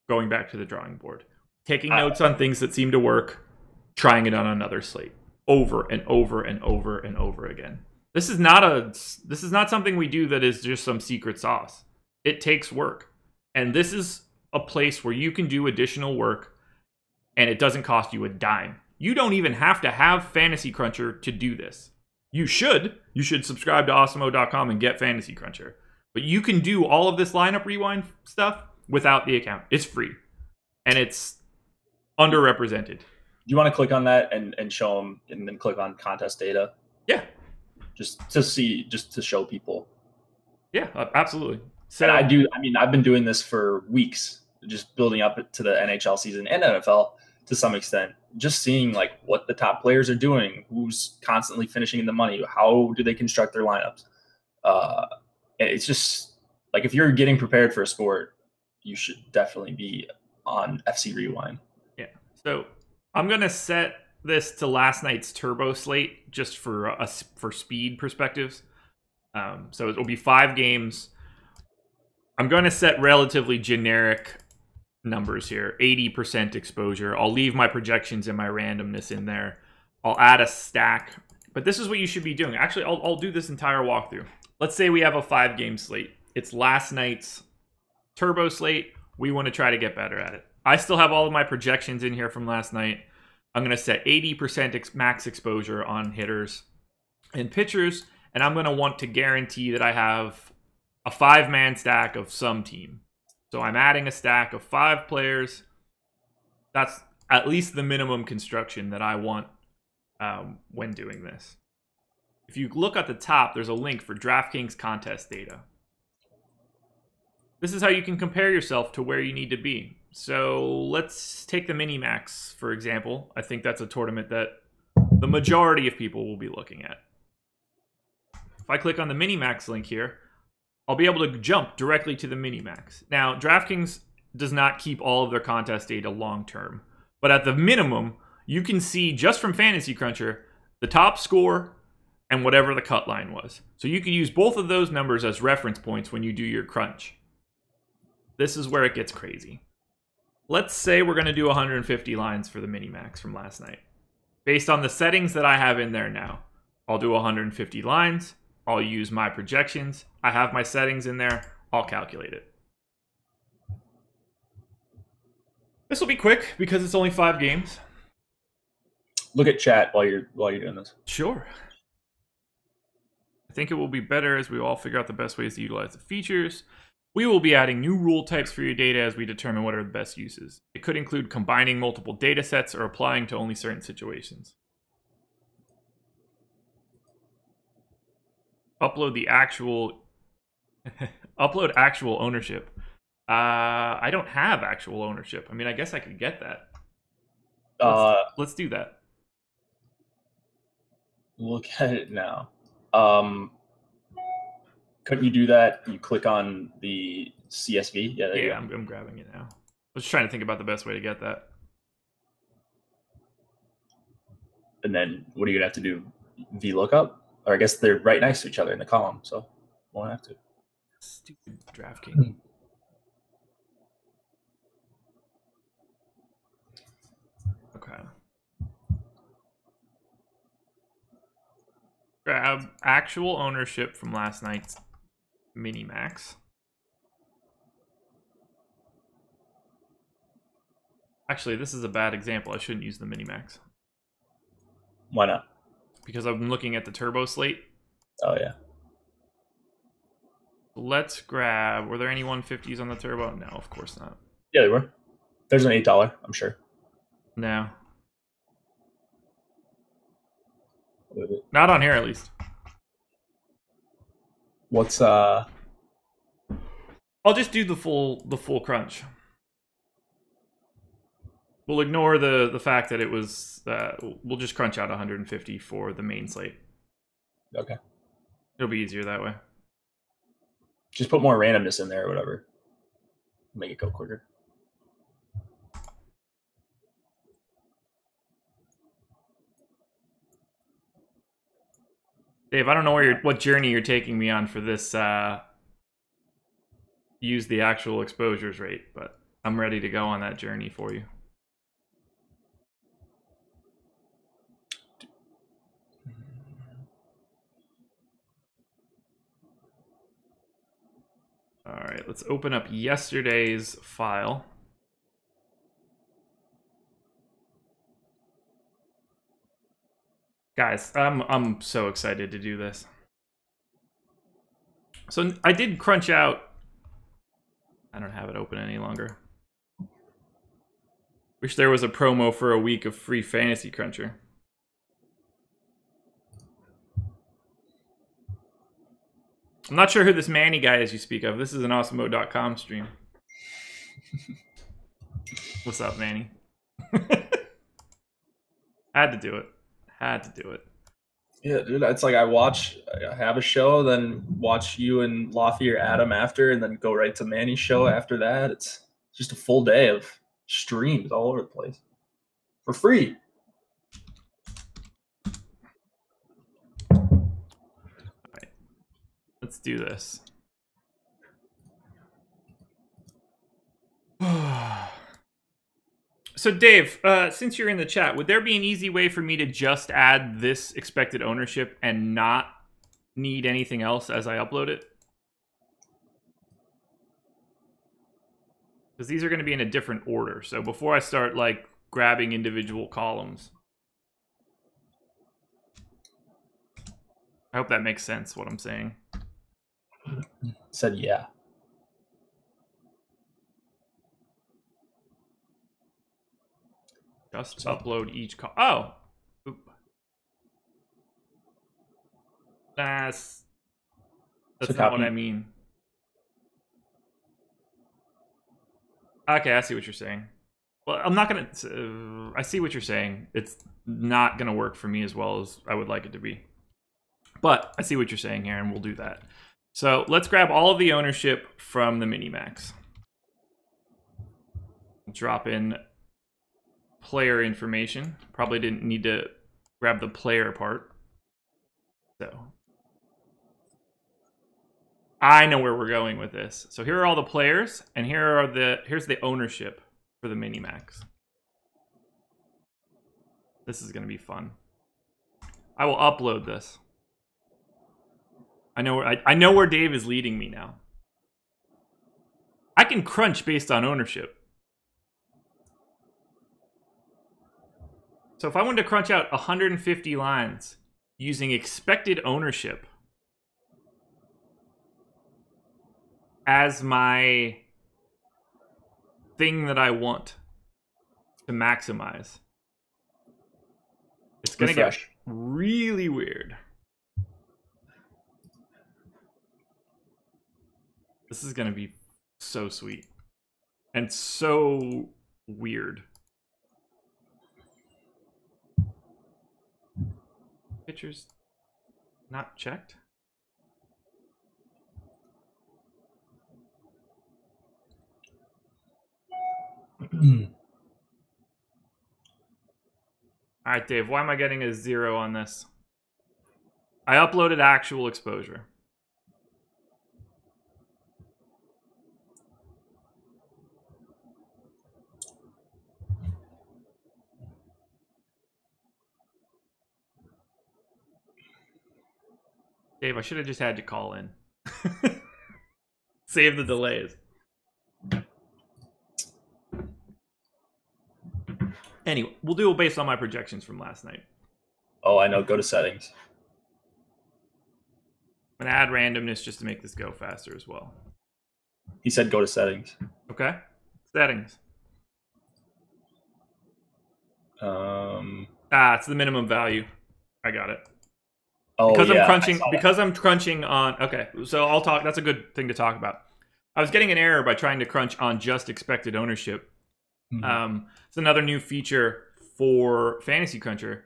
going back to the drawing board, taking notes on things that seem to work, trying it on another slate over and over and over and over again. This is not something we do that is just some secret sauce. It takes work. And this is a place where you can do additional work and it doesn't cost you a dime. You don't even have to have Fantasy Cruncher to do this. You should. You should subscribe to awesemo.com and get Fantasy Cruncher. But you can do all of this lineup rewind stuff without the account. It's free. And it's underrepresented. Do you want to click on that and show them and then click on contest data? Yeah. Just to show people. Yeah, absolutely. So and I've been doing this for weeks, just building up to the NHL season and NFL to some extent, just seeing like what the top players are doing, who's constantly finishing in the money, how do they construct their lineups. It's just like, if you're getting prepared for a sport, you should definitely be on FC Rewind. Yeah. So I'm going to set this to last night's turbo slate just for speed perspectives. So it will be 5 games. I'm going to set relatively generic numbers here. 80% exposure. I'll leave my projections and my randomness in there. I'll add a stack. But this is what you should be doing. Actually, I'll do this entire walkthrough. Let's say we have a 5-game slate. It's last night's turbo slate. We want to try to get better at it. I still have all of my projections in here from last night. I'm going to set 80% max exposure on hitters and pitchers, and I'm going to want to guarantee that I have a 5-man stack of some team. So I'm adding a stack of 5 players. That's at least the minimum construction that I want when doing this. If you look at the top, there's a link for DraftKings contest data. This is how you can compare yourself to where you need to be. So let's take the Minimax, for example. I think that's a tournament that the majority of people will be looking at. If I click on the Minimax link here, I'll be able to jump directly to the Minimax. Now, DraftKings does not keep all of their contest data long term, but at the minimum, you can see just from Fantasy Cruncher the top score and whatever the cut line was. So you can use both of those numbers as reference points when you do your crunch. This is where it gets crazy. Let's say we're going to do 150 lines for the Minimax from last night. Based on the settings that I have in there now, I'll do 150 lines. I'll use my projections. I have my settings in there. I'll calculate it. This will be quick because it's only 5 games. Look at chat while you're doing this. Sure. I think it will be better as we all figure out the best ways to utilize the features. We will be adding new rule types for your data as we determine what are the best uses. It could include combining multiple data sets or applying to only certain situations. Upload the actual upload actual ownership. I don't have actual ownership. I mean, I guess I could get that. Let's do that. Look at it now. Couldn't you do that? You click on the CSV? Yeah, I'm grabbing it now. I was just trying to think about the best way to get that. And then what are you going to have to do? VLOOKUP? Or I guess they're right next to each other in the column, so won't have to. Stupid DraftKings. Okay. Grab actual ownership from last night's Minimax. Actually, this is a bad example. I shouldn't use the Minimax. Why not? Because I'm looking at the turbo slate. Oh, yeah. Let's grab... Were there any 150s on the turbo? No, of course not. Yeah, there were. There's an $8, I'm sure. No. Not on here, at least. What's I'll just do the full crunch. we'll ignore the fact that it was. We'll just crunch out 150 for the main slate. Okay. It'll be easier that way. Just put more randomness in there or whatever. Make it go quicker. Dave, I don't know what journey you're taking me on for this. Use the actual exposures rate, but I'm ready to go on that journey for you. All right, let's open up yesterday's file. Guys, I'm so excited to do this. So I did crunch out. I don't have it open any longer. Wish there was a promo for a week of free Fantasy Cruncher. I'm not sure who this Manny guy is you speak of. This is an awesemo.com stream. What's up, Manny? Had to do it. Had to do it. Yeah, dude. It's like I have a show, then watch you and Lofty or Adam after, and then go right to Manny's show after that. It's just a full day of streams all over the place for free. All right. Let's do this. So Dave, since you're in the chat, would there be an easy way for me to just add this expected ownership and not need anything else as I upload it? Because these are going to be in a different order. So before I start like grabbing individual columns. I hope that makes sense, what I'm saying. Said yeah. Just upload each Oh! Oop. That's not what I mean. Okay, I see what you're saying. Well, I'm not going to... I see what you're saying. It's not going to work for me as well as I would like it to be. But I see what you're saying here, and we'll do that. So let's grab all of the ownership from the Minimax. Drop in player information. Probably didn't need to grab the player part. So I know where we're going with this. So here are all the players, and here's the ownership for the Minimax. This is going to be fun. I will upload this. I know where Dave is leading me now. I can crunch based on ownership. So if I wanted to crunch out 150 lines using expected ownership as my thing that I want to maximize, it's going to get really weird. This is going to be so sweet and so weird. Pictures not checked. All right, Dave, why am I getting a 0 on this? I uploaded actual exposure. Dave, I should have just had you call in. Save the delays. Anyway, we'll do it based on my projections from last night. Oh, I know. Go to settings. I'm going to add randomness just to make this go faster as well. He said go to settings. Okay. Settings. It's the minimum value. I got it. Oh, because I'm crunching on... Okay, so I'll talk... That's a good thing to talk about. I was getting an error by trying to crunch on just expected ownership. It's another new feature for Fantasy Cruncher.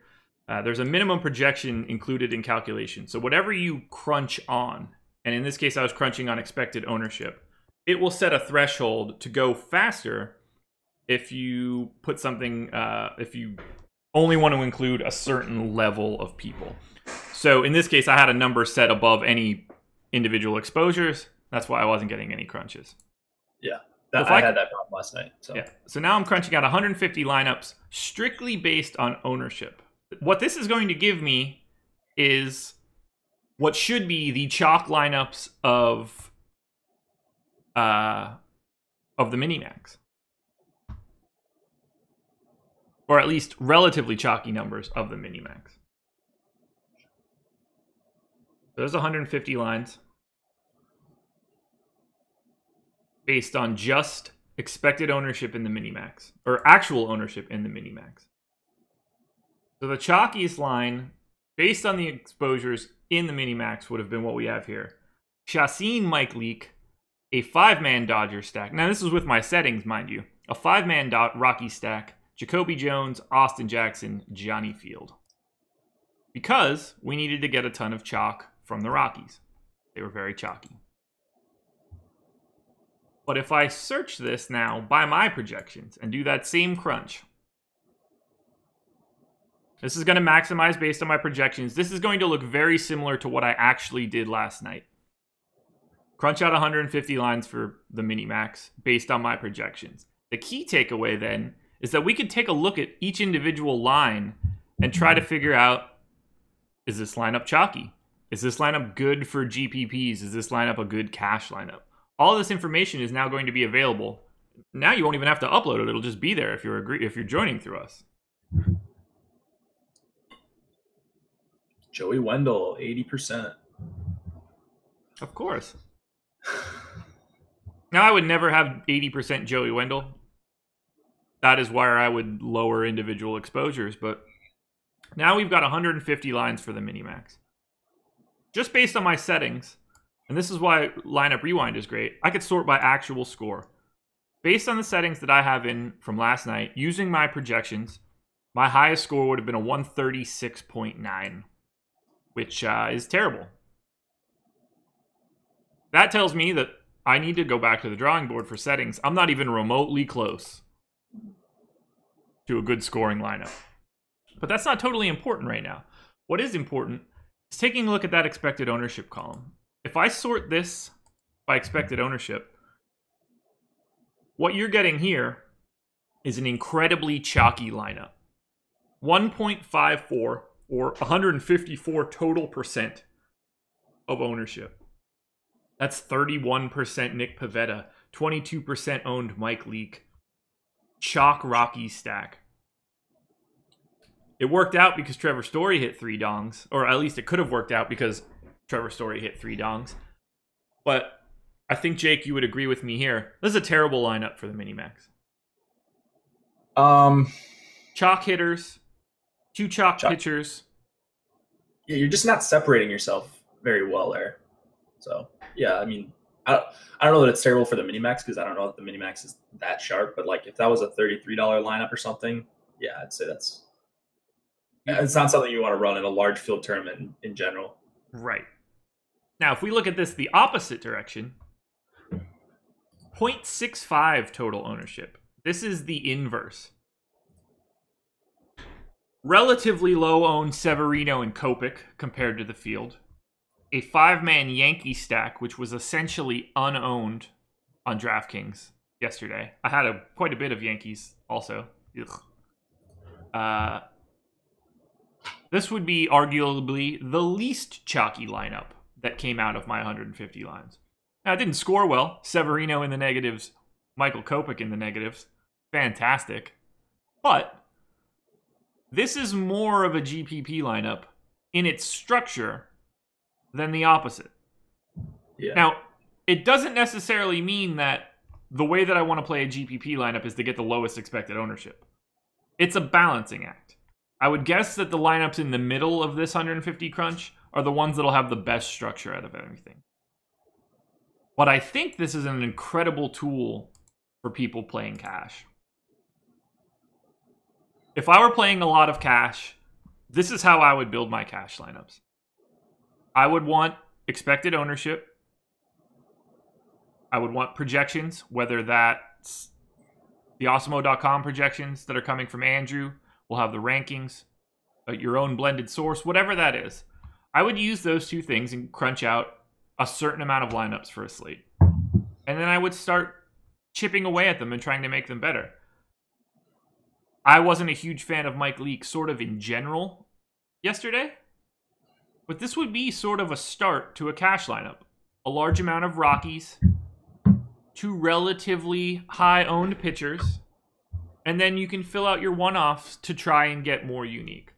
There's a minimum projection included in calculation. So whatever you crunch on, and in this case I was crunching on expected ownership, it will set a threshold to go faster if you put something, if you only want to include a certain level of people. So in this case, I had a number set above any individual exposures. That's why I wasn't getting any crunches. Yeah, I had that problem last night. So. Yeah. So now I'm crunching out 150 lineups strictly based on ownership. What this is going to give me is what should be the chalk lineups of the Minimax. Or at least relatively chalky numbers of the Minimax. So there's 150 lines based on just expected ownership in the Minimax, or actual ownership in the Minimax. So the chalkiest line, based on the exposures in the Minimax, would have been what we have here. Chacin Mike Leake, a 5-man Dodger stack. Now this is with my settings, mind you. A 5-man Rocky stack, Jacoby Jones, Austin Jackson, Johnny Field. Because we needed to get a ton of chalk from the Rockies. They were very chalky. But if I search this now by my projections and do that same crunch, this is going to maximize based on my projections. This is going to look very similar to what I actually did last night. Crunch out 150 lines for the Minimax based on my projections. The key takeaway then is that we could take a look at each individual line and try to figure out, is this lineup chalky? Is this lineup good for GPPs? Is this lineup a good cash lineup? All this information is now going to be available. Now you won't even have to upload it. It'll just be there if you're joining through us. Joey Wendell, 80%. Of course. Now, I would never have 80% Joey Wendell. That is where I would lower individual exposures. But now we've got 150 lines for the Minimax. Just based on my settings, and this is why Lineup Rewind is great, I could sort by actual score. Based on the settings that I have in from last night, using my projections, my highest score would have been a 136.9, which is terrible. That tells me that I need to go back to the drawing board for settings. I'm not even remotely close to a good scoring lineup. But that's not totally important right now. What is important is taking a look at that expected ownership column. If I sort this by expected ownership, what you're getting here is an incredibly chalky lineup. 1.54 or 154 total percent of ownership. That's 31% Nick Pivetta, 22% owned Mike Leake. Chalk Rocky stack. It worked out because Trevor Story hit 3 dongs, or at least it could have worked out because Trevor Story hit 3 dongs. But I think, Jake, you would agree with me here. This is a terrible lineup for the Minimax. Chalk hitters, 2 chalk pitchers. Yeah, you're just not separating yourself very well there. So, yeah, I mean, I don't know that it's terrible for the Minimax because I don't know if the Minimax is that sharp. But, like, if that was a $33 lineup or something, yeah, I'd say it's not something you want to run in a large field tournament in general. Right. Now, if we look at this the opposite direction, 0.65 total ownership. This is the inverse. Relatively low-owned Severino and Kopech compared to the field. A 5-man Yankee stack, which was essentially unowned on DraftKings yesterday. I had quite a bit of Yankees also. This would be arguably the least chalky lineup that came out of my 150 lines. Now, it didn't score well. Severino in the negatives, Michael Kopech in the negatives. Fantastic. But this is more of a GPP lineup in its structure than the opposite. Yeah. Now, it doesn't necessarily mean that the way that I want to play a GPP lineup is to get the lowest expected ownership. It's a balancing act. I would guess that the lineups in the middle of this 150 crunch are the ones that'll have the best structure out of everything. But I think this is an incredible tool for people playing cash. if I were playing a lot of cash, this is how I would build my cash lineups. I would want expected ownership. I would want projections, whether that's the Awesemo.com projections that are coming from Andrew. We'll have the rankings, your own blended source, whatever that is. I would use those two things and crunch out a certain amount of lineups for a slate. And then I would start chipping away at them and trying to make them better. I wasn't a huge fan of Mike Leake sort of in general yesterday, but this would be sort of a start to a cash lineup. A large amount of Rockies, 2 relatively high-owned pitchers, and then you can fill out your one-offs to try and get more unique.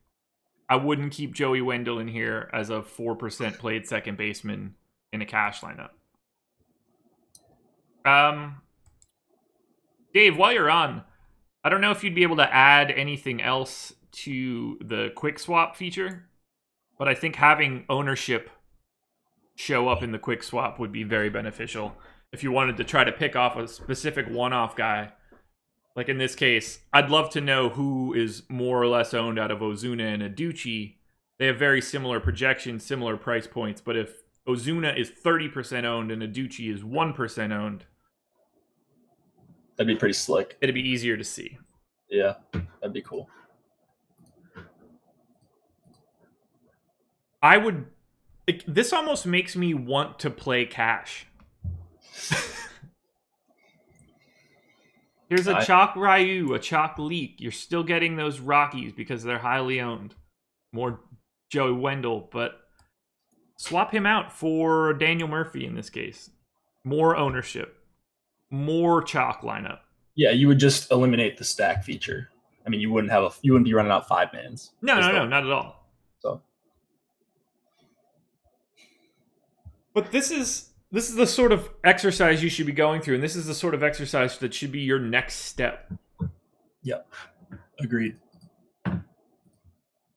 I wouldn't keep Joey Wendell in here as a 4% played second baseman in a cash lineup. Dave, while you're on, I don't know if you'd be able to add anything else to the quick swap feature, but I think having ownership show up in the quick swap would be very beneficial. If you wanted to try to pick off a specific one-off guy, like in this case, I'd love to know who is more or less owned out of Ozuna and Aducci. They have very similar projections, similar price points, but if Ozuna is 30% owned and Aducci is 1% owned, that'd be pretty slick. It'd be easier to see. Yeah, that'd be cool. I would... This almost makes me want to play cash. Here's a Chalk Ryu, a Chalk Leak. You're still getting those Rockies because they're highly owned. More Joey Wendell, but swap him out for Daniel Murphy in this case. More ownership. More Chalk lineup. Yeah, you would just eliminate the stack feature. I mean, you wouldn't be running out 5-mans. No, not at all. So, but this is the sort of exercise you should be going through, and this is the sort of exercise that should be your next step. Yep. Agreed.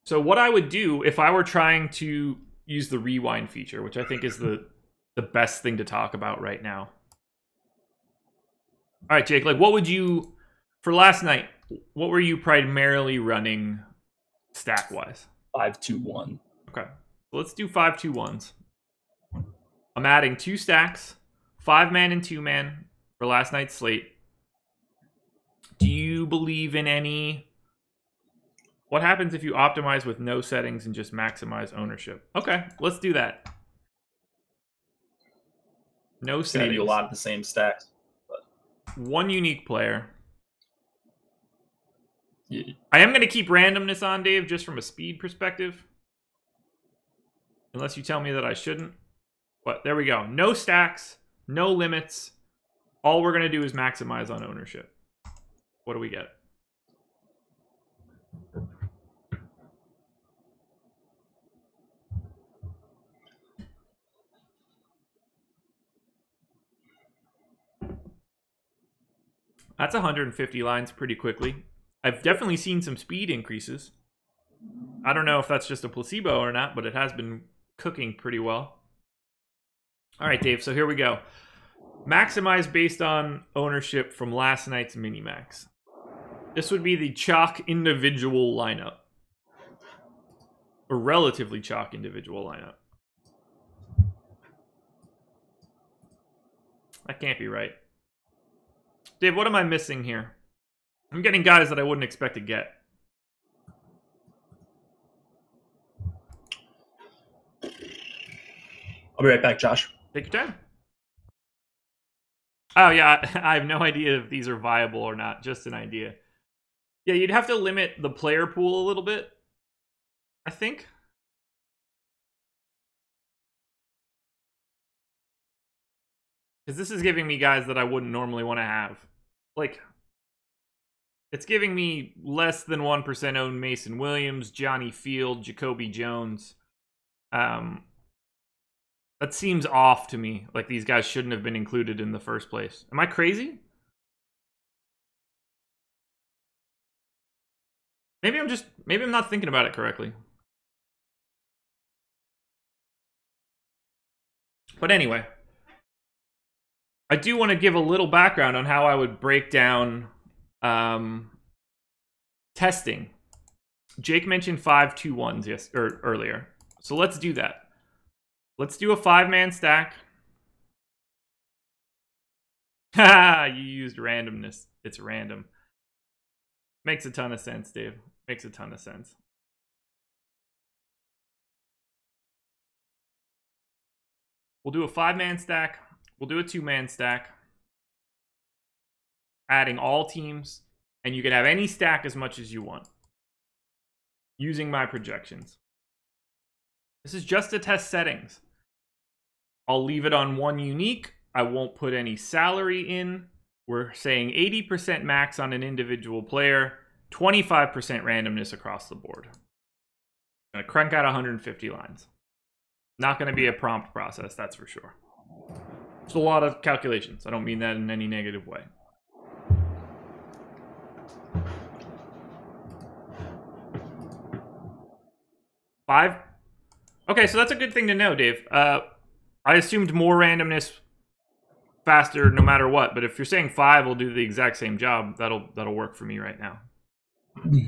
So what I would do if I were trying to use the rewind feature, which I think is the best thing to talk about right now. All right, Jake, like what would you, for last night, what were you primarily running stack-wise? 5-2-1. Okay. So let's do 5-2-1s. I'm adding 2 stacks, 5-man and 2-man for last night's slate. Do you believe in any... What happens if you optimize with no settings and just maximize ownership? Okay, let's do that. No settings. Maybe a lot of the same stacks. But... 1 unique player. Yeah. I am going to keep randomness on, Dave, just from a speed perspective. Unless you tell me that I shouldn't. But there we go. No stacks, no limits. All we're going to do is maximize on ownership. What do we get? That's 150 lines pretty quickly. I've definitely seen some speed increases. I don't know if that's just a placebo or not, but it has been cooking pretty well. All right, Dave, so here we go. Maximize based on ownership from last night's Minimax. This would be the chalk individual lineup. A relatively chalk individual lineup. That can't be right. Dave, what am I missing here? I'm getting guys that I wouldn't expect to get. I'll be right back, Josh. Take your time. Oh, yeah, I have no idea if these are viable or not. Just an idea. Yeah, you'd have to limit the player pool a little bit, I think. Because this is giving me guys that I wouldn't normally want to have. Like, it's giving me less than 1% owned Mason Williams, Johnny Field, Jacoby Jones. That seems off to me. Like, these guys shouldn't have been included in the first place. Am I crazy? Maybe I'm not thinking about it correctly. But anyway, I do want to give a little background on how I would break down 10 Testing. Jake mentioned 5-2-1s earlier. So let's do that. Let's do a 5-man stack. Ha! You used randomness. It's random. Makes a ton of sense, Dave. Makes a ton of sense. We'll do a 5-man stack. We'll do a 2-man stack. Adding all teams. And you can have any stack as much as you want. Using my projections. This is just to test settings. I'll leave it on 1 unique. I won't put any salary in. We're saying 80% max on an individual player, 25% randomness across the board. I'm going to crank out 150 lines. Not going to be a prompt process, that's for sure. It's a lot of calculations. I don't mean that in any negative way. Five. Okay, so that's a good thing to know, Dave. I assumed more randomness faster no matter what, but if you're saying 5 will do the exact same job, that'll work for me right now.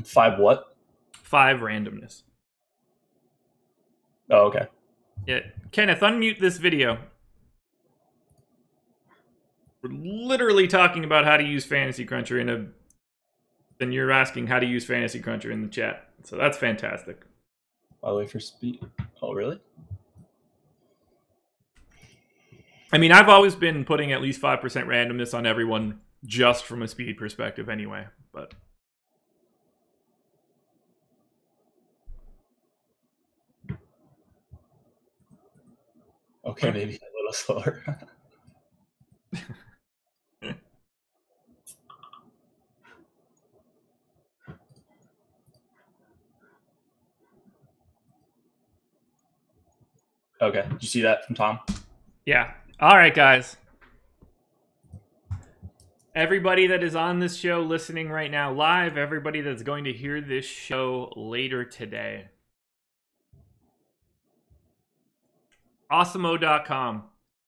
5 what? 5 randomness. Oh, okay. Yeah, Kenneth, unmute this video. We're literally talking about how to use Fantasy Cruncher then you're asking how to use Fantasy Cruncher in the chat. So that's fantastic. By the way, for speed. Oh, really? I mean, I've always been putting at least 5% randomness on everyone just from a speed perspective anyway, but... Okay, maybe a little slower. Okay, did you see that from Tom? Yeah. All right, guys. Everybody that is on this show listening right now live, everybody that's going to hear this show later today. Awesemo.com.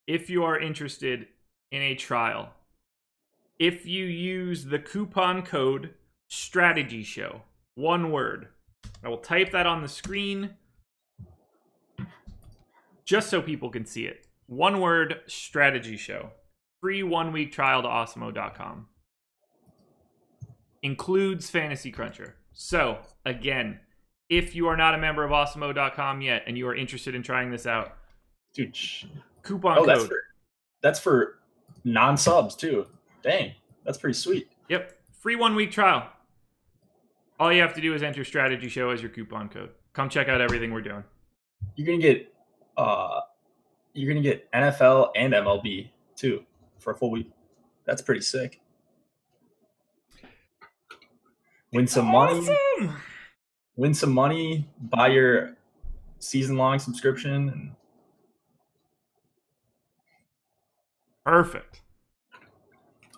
If you are interested in a trial, if you use the coupon code Strategy Show, one word, I will type that on the screen just so people can see it. One word, Strategy Show. Free 1-week trial to Awesemo.com. Includes Fantasy Cruncher. So, again, if you are not a member of Awesemo.com yet and you are interested in trying this out, dude, coupon code. That's for non-subs too. Dang, that's pretty sweet. Yep, free 1-week trial. All you have to do is enter Strategy Show as your coupon code. Come check out everything we're doing. You're gonna get NFL and MLB too for a full week. That's pretty sick. Win some money. Win some money. Buy your season-long subscription. And... Perfect.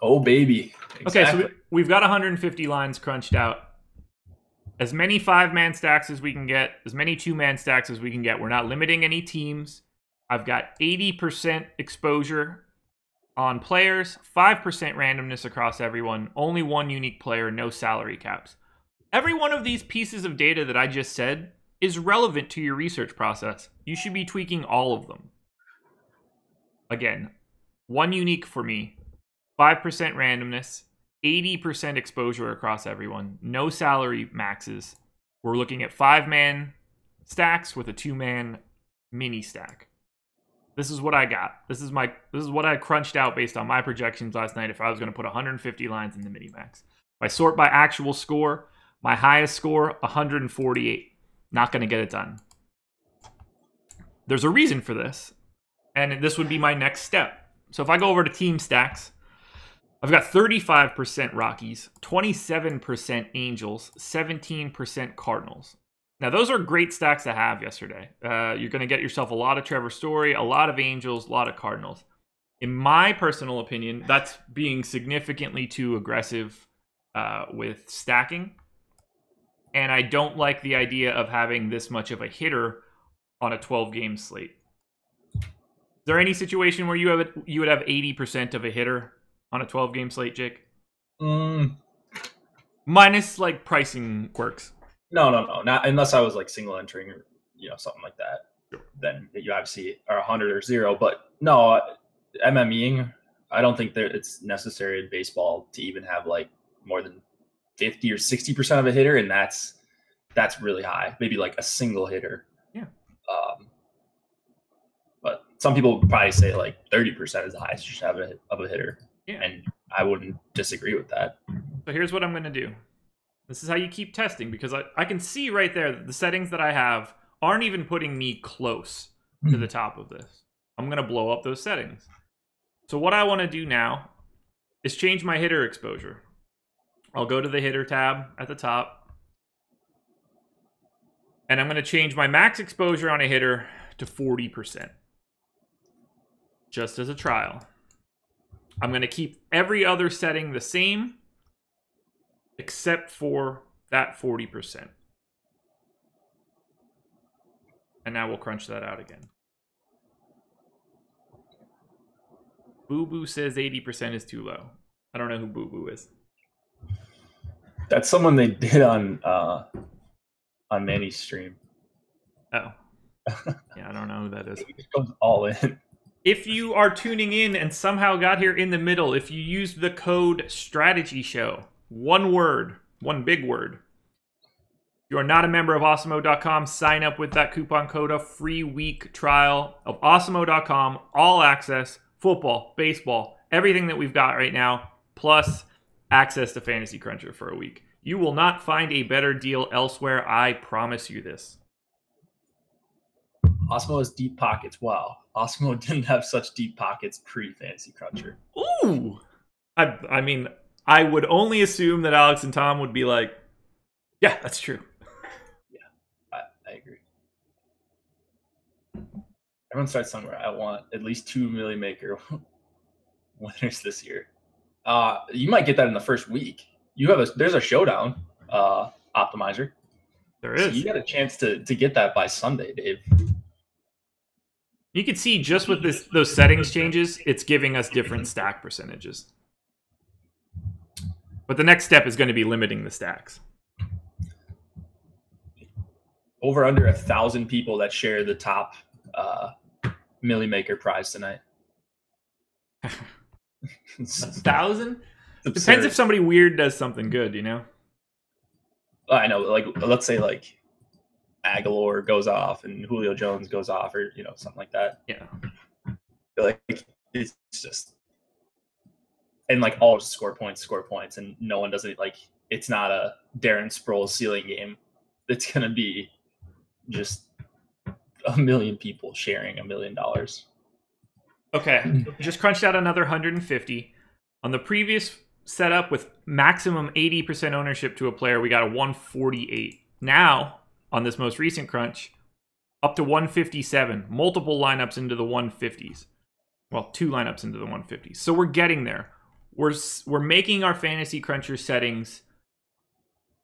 Oh, baby. Exactly. Okay, so we've got 150 lines crunched out. As many 5-man stacks as we can get, as many 2-man stacks as we can get. We're not limiting any teams. I've got 80% exposure on players, 5% randomness across everyone, only 1 unique player, no salary caps. Every one of these pieces of data that I just said is relevant to your research process. You should be tweaking all of them. Again, 1 unique for me, 5% randomness, 80% exposure across everyone, no salary maxes. We're looking at 5-man stacks with a 2-man mini stack. This is what I got. This is what I crunched out based on my projections last night if I was going to put 150 lines in the mini max. If I sort by actual score, my highest score, 148. Not going to get it done. There's a reason for this, and this would be my next step. So if I go over to team stacks, I've got 35% Rockies, 27% Angels, 17% Cardinals. Now, those are great stacks to have yesterday. You're going to get yourself a lot of Trevor Story, a lot of Angels, a lot of Cardinals. In my personal opinion, that's being significantly too aggressive with stacking. And I don't like the idea of having this much of a hitter on a 12-game slate. Is there any situation where you would have 80% of a hitter on a 12-game slate, Jake? Minus like pricing quirks. No, not unless I was like single entering or something like that. Sure. Then you obviously are 100 or 0. But no, MMEing, I don't think that it's necessary in baseball to even have like more than 50 or 60% of a hitter, and that's really high. Maybe like a single hitter. Yeah. But some people probably say like 30% is the highest you should have of a hitter. Yeah. And I wouldn't disagree with that. So here's what I'm going to do. This is how you keep testing, because I can see right there that the settings that I have aren't even putting me close to the top of this. I'm going to blow up those settings. So what I want to do now is change my hitter exposure. I'll go to the hitter tab at the top. And I'm going to change my max exposure on a hitter to 40%. Just as a trial. I'm going to keep every other setting the same, except for that 40%. And now we'll crunch that out again. Boo Boo says 80% is too low. I don't know who Boo Boo is. That's someone they did on Manny's stream. Oh. Yeah, I don't know who that is. It goes all in. If you are tuning in and somehow got here in the middle, if you use the code Strategy Show, one word, one big word. If you are not a member of Awesemo.com, sign up with that coupon code, a free week trial of Awesemo.com, all access, football, baseball, everything that we've got right now, plus access to Fantasy Cruncher for a week. You will not find a better deal elsewhere, I promise you this. Awesemo has deep pockets. Wow. Awesemo didn't have such deep pockets pre-Fantasy Cruncher. Ooh! I mean, I would only assume that Alex and Tom would be like, yeah, that's true. Yeah, I agree. Everyone starts somewhere. I want at least 2 Millie Maker winners this year. You might get that in the first week. There's a showdown optimizer. There is. So you got a chance to get that by Sunday, Dave. You can see just with those settings changes, it's giving us different stack percentages. But the next step is going to be limiting the stacks. Over under 1,000 people that share the top Millie Maker prize tonight. 1,000? Depends if somebody weird does something good, you know? I know, like let's say like Aguilar goes off and Julio Jones goes off, or something like that. Yeah. Like it's just, and like all score points, and no one doesn't, like, it's not a Darren Sproles ceiling game. It's gonna be just 1 million people sharing $1 million. Okay, just crunched out another 150. On the previous setup with maximum 80% ownership to a player, we got a 148. Now, on this most recent crunch, up to 157. Multiple lineups into the 150s. Well, 2 lineups into the 150s. So we're getting there. We're making our Fantasy Cruncher settings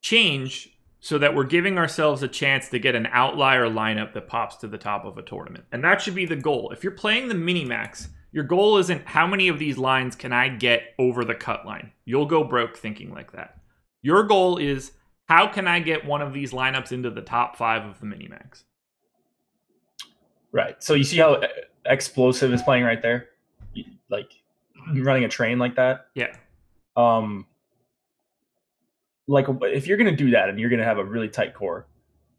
change so that we're giving ourselves a chance to get an outlier lineup that pops to the top of a tournament. And that should be the goal. If you're playing the mini-max, your goal isn't how many of these lines can I get over the cut line. You'll go broke thinking like that. Your goal is, how can I get one of these lineups into the top 5 of the mini-max? Right. So you see how Explosive is playing right there? Like running a train like that? Yeah. Like if you're going to do that and you're going to have a really tight core,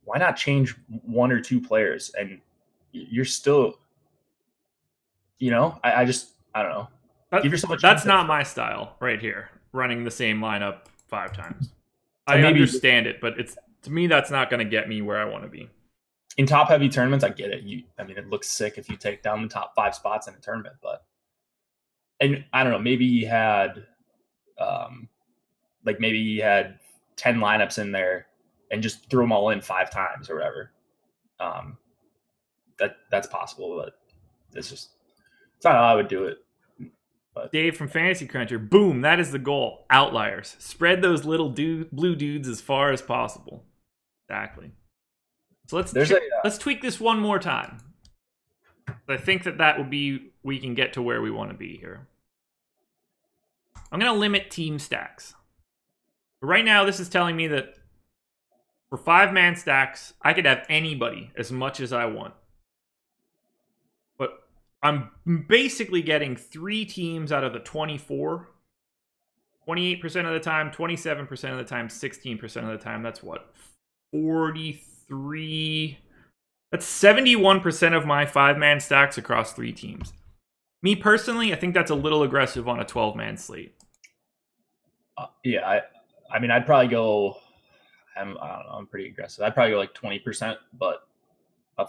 why not change 1 or 2 players and you're still, I don't know. Give yourself a chance. That's not my style right here, running the same lineup 5 times. I understand it, but to me, that's not going to get me where I want to be. In top heavy tournaments, I get it. It looks sick if you take down the top 5 spots in a tournament, and I don't know, maybe he had, maybe he had 10 lineups in there and just threw them all in 5 times or whatever. That's possible, but it's not how I would do it. But Dave from Fantasy Cruncher, boom, that is the goal. Outliers. Spread those little blue dudes as far as possible. Exactly. So let's tweak this one more time. I think that will be, we can get to where we want to be here. I'm going to limit team stacks. Right now, this is telling me that for 5-man stacks, I could have anybody as much as I want. But I'm basically getting 3 teams out of the 24. 28% of the time, 27% of the time, 16% of the time. That's what? 43. That's 71% of my 5-man stacks across 3 teams. Me personally, I think that's a little aggressive on a 12-man slate. Yeah, I mean, I'd probably go. I don't know. I'm pretty aggressive. I'd probably go like 20%, but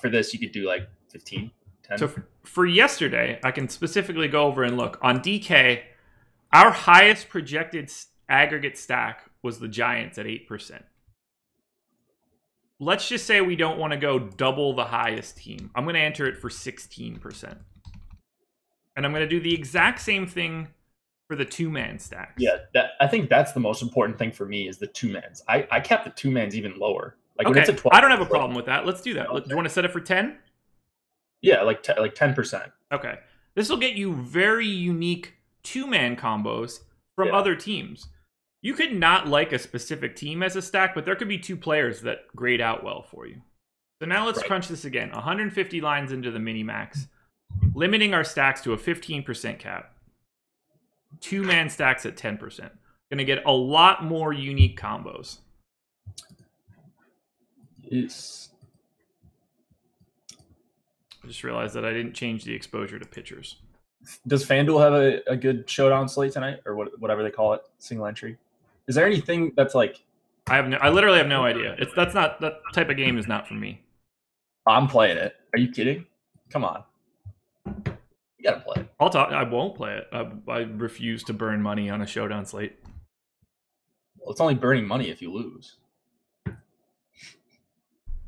for this, you could do like 15, 10. So for yesterday, I can specifically go over and look on DK. Our highest projected aggregate stack was the Giants at 8%. Let's just say we don't want to go double the highest team. I'm going to enter it for 16%. And I'm going to do the exact same thing for the 2-man stacks. Yeah, I think that's the most important thing for me is the 2-mans. I kept the 2-mans even lower. Like okay, when it's a 12, I don't have a problem with that. Let's do that. Okay. Do you want to set it for 10? Yeah, like 10%. Okay. This will get you very unique 2-man combos from other teams. You could not like a specific team as a stack, but there could be 2 players that grade out well for you. So now let's crunch this again. 150 lines into the mini-max, limiting our stacks to a 15% cap. 2-man stacks at 10%. Going to get a lot more unique combos. Yes. I just realized that I didn't change the exposure to pitchers. Does FanDuel have a good showdown slate tonight, or whatever they call it, single entry? Is there anything that's like? I literally have no idea. That type of game is not for me. I'm playing it. Are you kidding? Come on. You gotta play it. I won't play it. I refuse to burn money on a showdown slate. Well, it's only burning money if you lose.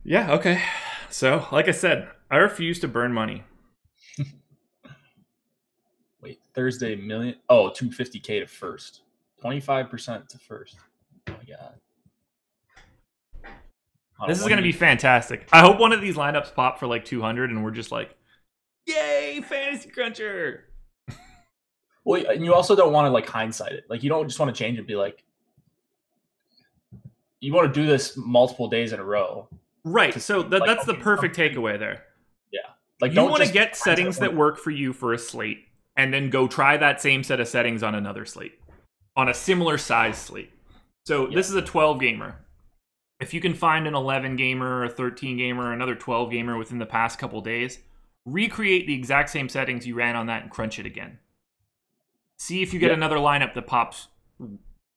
Yeah, okay. So, like I said, I refuse to burn money. Wait, Thursday million? Oh, 250K to first. 25% to first. Oh my god. This is going to be fantastic. I hope one of these lineups pop for like 200 and we're just like, yay, Fantasy Cruncher! Well, and you also don't want to like hindsight it. Like you don't just want to change it and be like, you want to do this multiple days in a row. Right. So that's the perfect takeaway there. Yeah. Like you want to get settings that work for you for a slate and then go try that same set of settings on another slate, on a similar size slate. So this is a 12 gamer. If you can find an 11 gamer, a 13 gamer, another 12 gamer within the past couple days, recreate the exact same settings you ran on that and crunch it again. See if you get another lineup that pops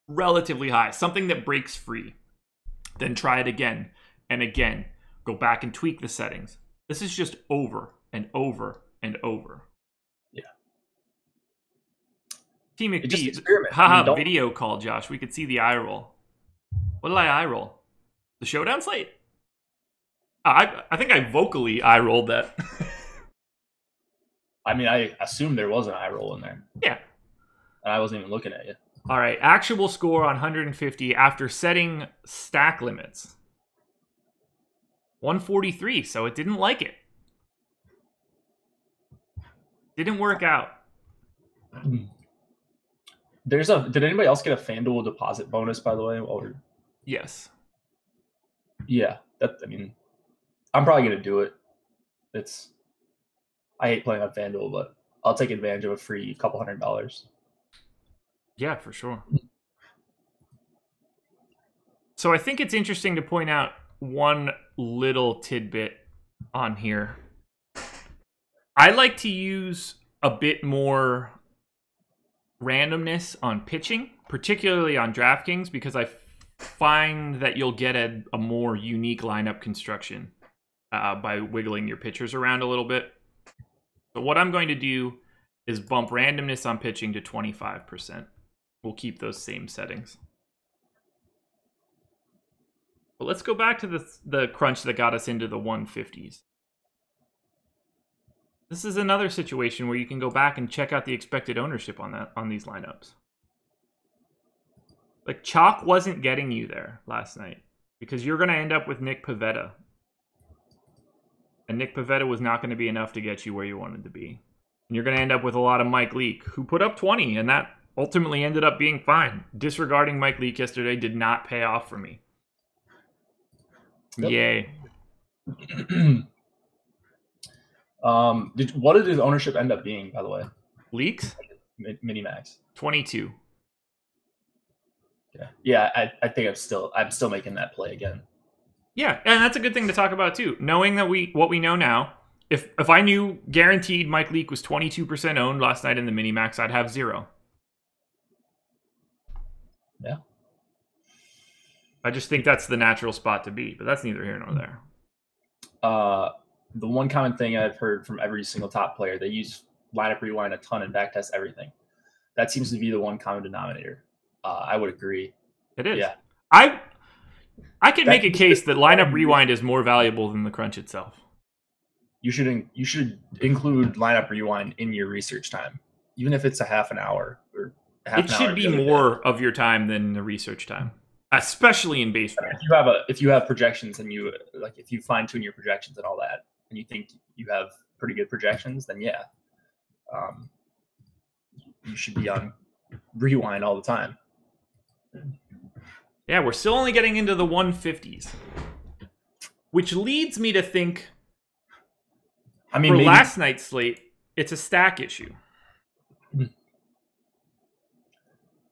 relatively high, something that breaks free. Then try it again and again. Go back and tweak the settings. This is just over and over and over. Yeah. Team McBee, haha, video call, Josh. We could see the eye roll. What did I eye roll? The showdown slate? I think I vocally eye rolled that. I mean, I assumed there was an eye roll in there. Yeah. And I wasn't even looking at you. All right, actual score on 150 after setting stack limits. 143, so it didn't like it. Didn't work out. Did anybody else get a FanDuel deposit bonus, by the way? Yes. Yeah, I'm probably going to do it. I hate playing on FanDuel, but I'll take advantage of a free couple $100. Yeah, for sure. So I think it's interesting to point out one little tidbit on here. I like to use a bit more randomness on pitching, particularly on DraftKings, because I find that you'll get a more unique lineup construction by wiggling your pitchers around a little bit. So what I'm going to do is bump randomness on pitching to 25%. We'll keep those same settings. But let's go back to the crunch that got us into the 150s. This is another situation where you can go back and check out the expected ownership on these lineups. Like, chalk wasn't getting you there last night because you're going to end up with Nick Pivetta. And Nick Pivetta was not going to be enough to get you where you wanted to be. And you're going to end up with a lot of Mike Leake, who put up 20, and that ultimately ended up being fine. Disregarding Mike Leake yesterday did not pay off for me. Yep. Yay. What did his ownership end up being, by the way? Leaks? Mini max. 22. Yeah. I think I'm still making that play again. Yeah, and that's a good thing to talk about too. Knowing that what we know now, if I knew guaranteed Mike Leake was 22% owned last night in the mini max, I'd have 0. Yeah. I just think that's the natural spot to be, but that's neither here nor there. The one common thing I've heard from every single top player, they use lineup rewind a ton and backtest everything. That seems to be the one common denominator. I would agree. It is. Yeah. I could make a case that lineup rewind is more valuable than the crunch itself. You should include lineup rewind in your research time, even if it's a half an hour or half an hour. It should be more of your time than the research time, especially in baseball. If you have projections and if you fine tune your projections and all that, and you think you have pretty good projections, then yeah, you should be on rewind all the time. Yeah, we're still only getting into the 150s, which leads me to think, last night's slate, it's a stack issue.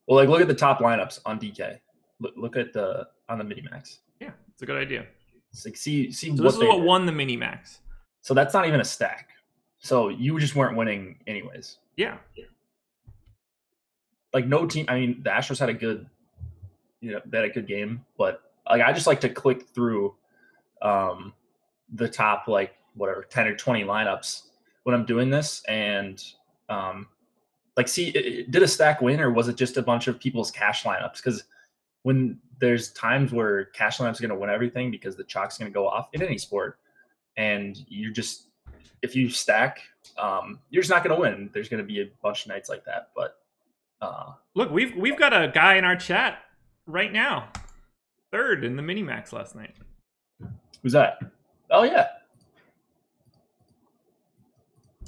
Well, look at the top lineups on DK. Look at on the mini max. Yeah, it's a good idea. It's see. So this is what won the mini max. So that's not even a stack. So you just weren't winning anyways. Yeah. No team. I mean, the Astros had a good. They had a good game, but I just like to click through the top 10 or 20 lineups when I'm doing this, and see, did a stack win, or was it just a bunch of people's cash lineups? Because when there's times where cash lineups are going to win everything because the chalk's going to go off in any sport, and if you stack, you're just not going to win. There's going to be a bunch of nights like that, but look, we've got a guy in our chat right now, 3rd in the mini max last night. Who's that? Oh yeah,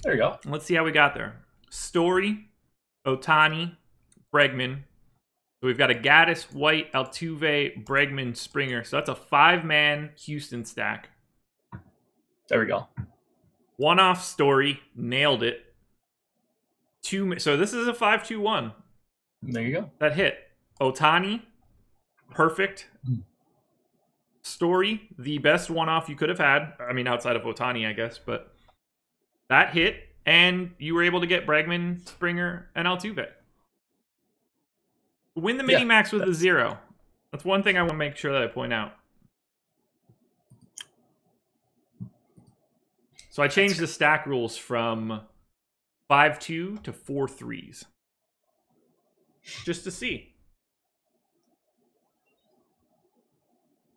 there you go. Let's see how we got there. Story, Ohtani, Bregman. So we've got a Gaddis, White, Altuve, Bregman, Springer. So that's a 5-man Houston stack. There we go. One-off Story, nailed it. So this is a 5-2-1. There you go. That hit. Ohtani, perfect. Story, the best one-off you could have had. I mean, outside of Ohtani, I guess, but that hit, and you were able to get Bregman, Springer, and Altuve. Win the mini max with a 0. That's one thing I want to make sure that I point out. So I changed the stack rules from 5-2 to 4-3s. Just to see.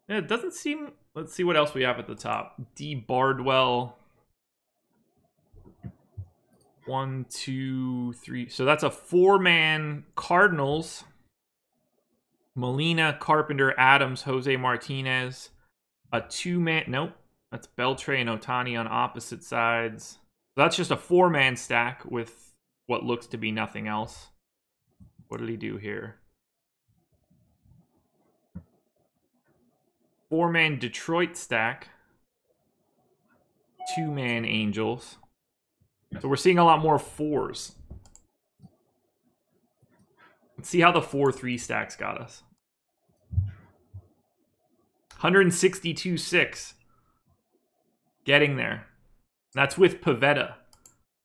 Yeah, it doesn't seem... Let's see what else we have at the top. D. Bardwell. 1, 2, 3. So that's a 4-man Cardinals. Molina, Carpenter, Adams, Jose Martinez. A 2-man... Nope. That's Beltre and Ohtani on opposite sides. So that's just a 4-man stack with what looks to be nothing else. What did he do here? 4-man Detroit stack. 2-man Angels. So we're seeing a lot more 4s. Let's see how the 4-3 stacks got us. 162.6. Getting there. That's with Pivetta.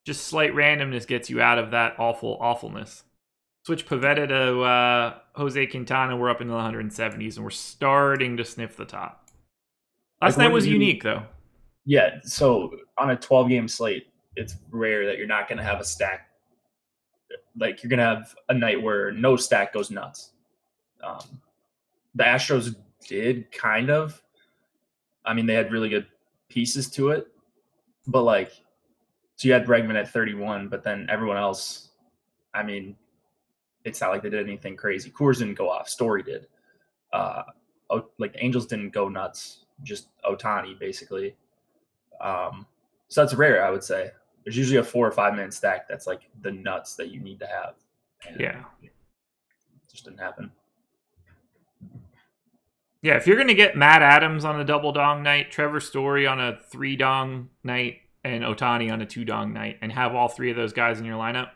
Just slight randomness gets you out of that awfulness. Switch Pivetta to Jose Quintana. We're up into the 170s, and we're starting to sniff the top. Last night was unique, though. Yeah, so on a 12-game slate, it's rare that you're not going to have a stack. You're going to have a night where no stack goes nuts. The Astros did kind of. I mean, they had really good pieces to it. But, so you had Bregman at 31, but then everyone else, I mean, it's not like they did anything crazy. Coors didn't go off. Story did. The Angels didn't go nuts. Just Ohtani, basically. So that's rare, I would say. There's usually a 4 or 5 man stack that's the nuts that you need to have. And Yeah. it just didn't happen. Yeah, if you're going to get Matt Adams on a double dong night, Trevor Story on a 3 dong night, and Ohtani on a 2 dong night, and have all 3 of those guys in your lineup,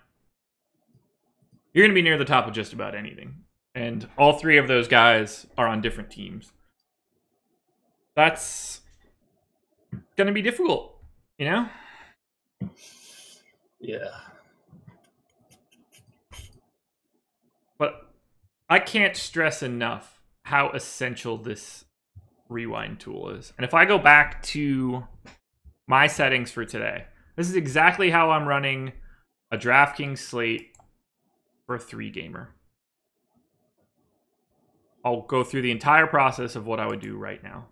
you're going to be near the top of just about anything. And all 3 of those guys are on different teams. That's going to be difficult, you know? Yeah. But I can't stress enough how essential this rewind tool is. And if I go back to my settings for today, this is exactly how I'm running a DraftKings slate for a 3-gamer. I'll go through the entire process of what I would do right now.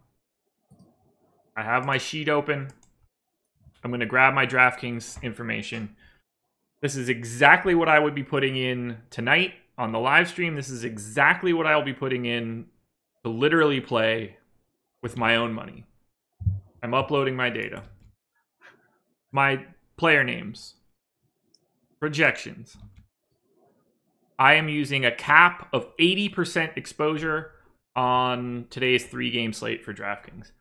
I have my sheet open. I'm going to grab my DraftKings information. This is exactly what I would be putting in tonight on the live stream. This is exactly what I'll be putting in to literally play with my own money. I'm uploading my data. My player names. Projections. I am using a cap of 80% exposure on today's 3-game slate for DraftKings.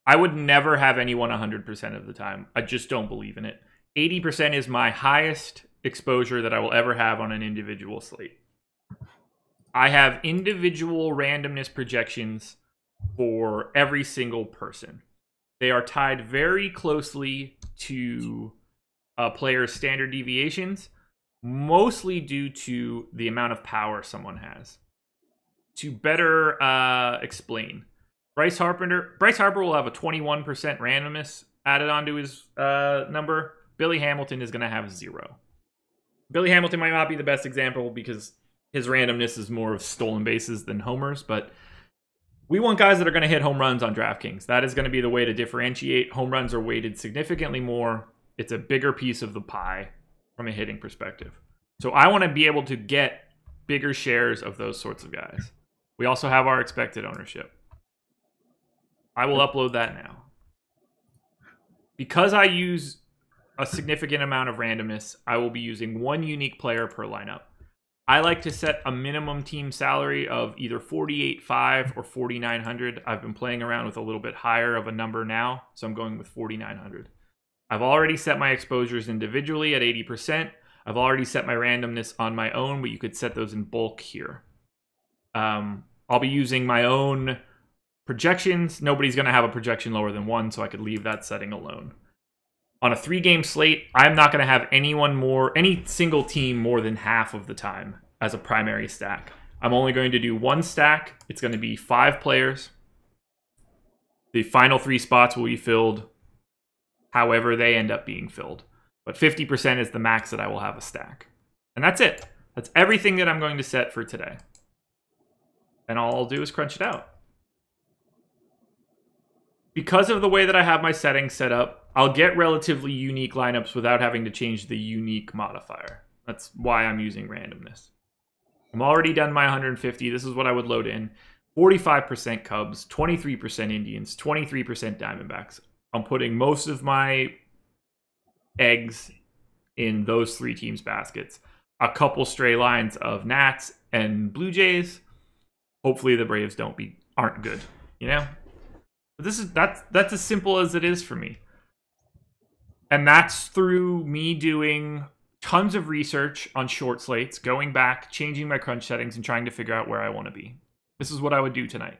I would never have anyone 100% of the time. I just don't believe in it. 80% is my highest exposure that I will ever have on an individual slate. I have individual randomness projections for every single person. They are tied very closely to a player's standard deviations, mostly due to the amount of power someone has. To better explain, Bryce Harper will have a 21% randomness added onto his number. Billy Hamilton is going to have 0. Billy Hamilton might not be the best example because his randomness is more of stolen bases than homers, but we want guys that are going to hit home runs on DraftKings. That is going to be the way to differentiate. Home runs are weighted significantly more. It's a bigger piece of the pie from a hitting perspective. So I want to be able to get bigger shares of those sorts of guys. We also have our expected ownership. I will upload that now. Because I use a significant amount of randomness, I will be using 1 unique player per lineup. I like to set a minimum team salary of either 48.5 or 4,900. I've been playing around with a little bit higher of a number now, so I'm going with 4,900. I've already set my exposures individually at 80%. I've already set my randomness on my own, but you could set those in bulk here. I'll be using my own projections. Nobody's going to have a projection lower than 1, so I could leave that setting alone. On a 3-game slate, I'm not going to have any single team more than half of the time as a primary stack. I'm only going to do 1 stack. It's going to be 5 players. The final 3 spots will be filled however they end up being filled. But 50% is the max that I will have a stack. And that's it. That's everything that I'm going to set for today. And all I'll do is crunch it out. Because of the way that I have my settings set up, I'll get relatively unique lineups without having to change the unique modifier. That's why I'm using randomness. I'm already done my 150. This is what I would load in. 45% Cubs, 23% Indians, 23% Diamondbacks. I'm putting most of my eggs in those 3 teams' baskets. A couple stray lines of Nats and Blue Jays. Hopefully the Braves aren't good, you know? But that's as simple as it is for me. And that's through me doing tons of research on short slates, going back, changing my crunch settings, and trying to figure out where I want to be. This is what I would do tonight.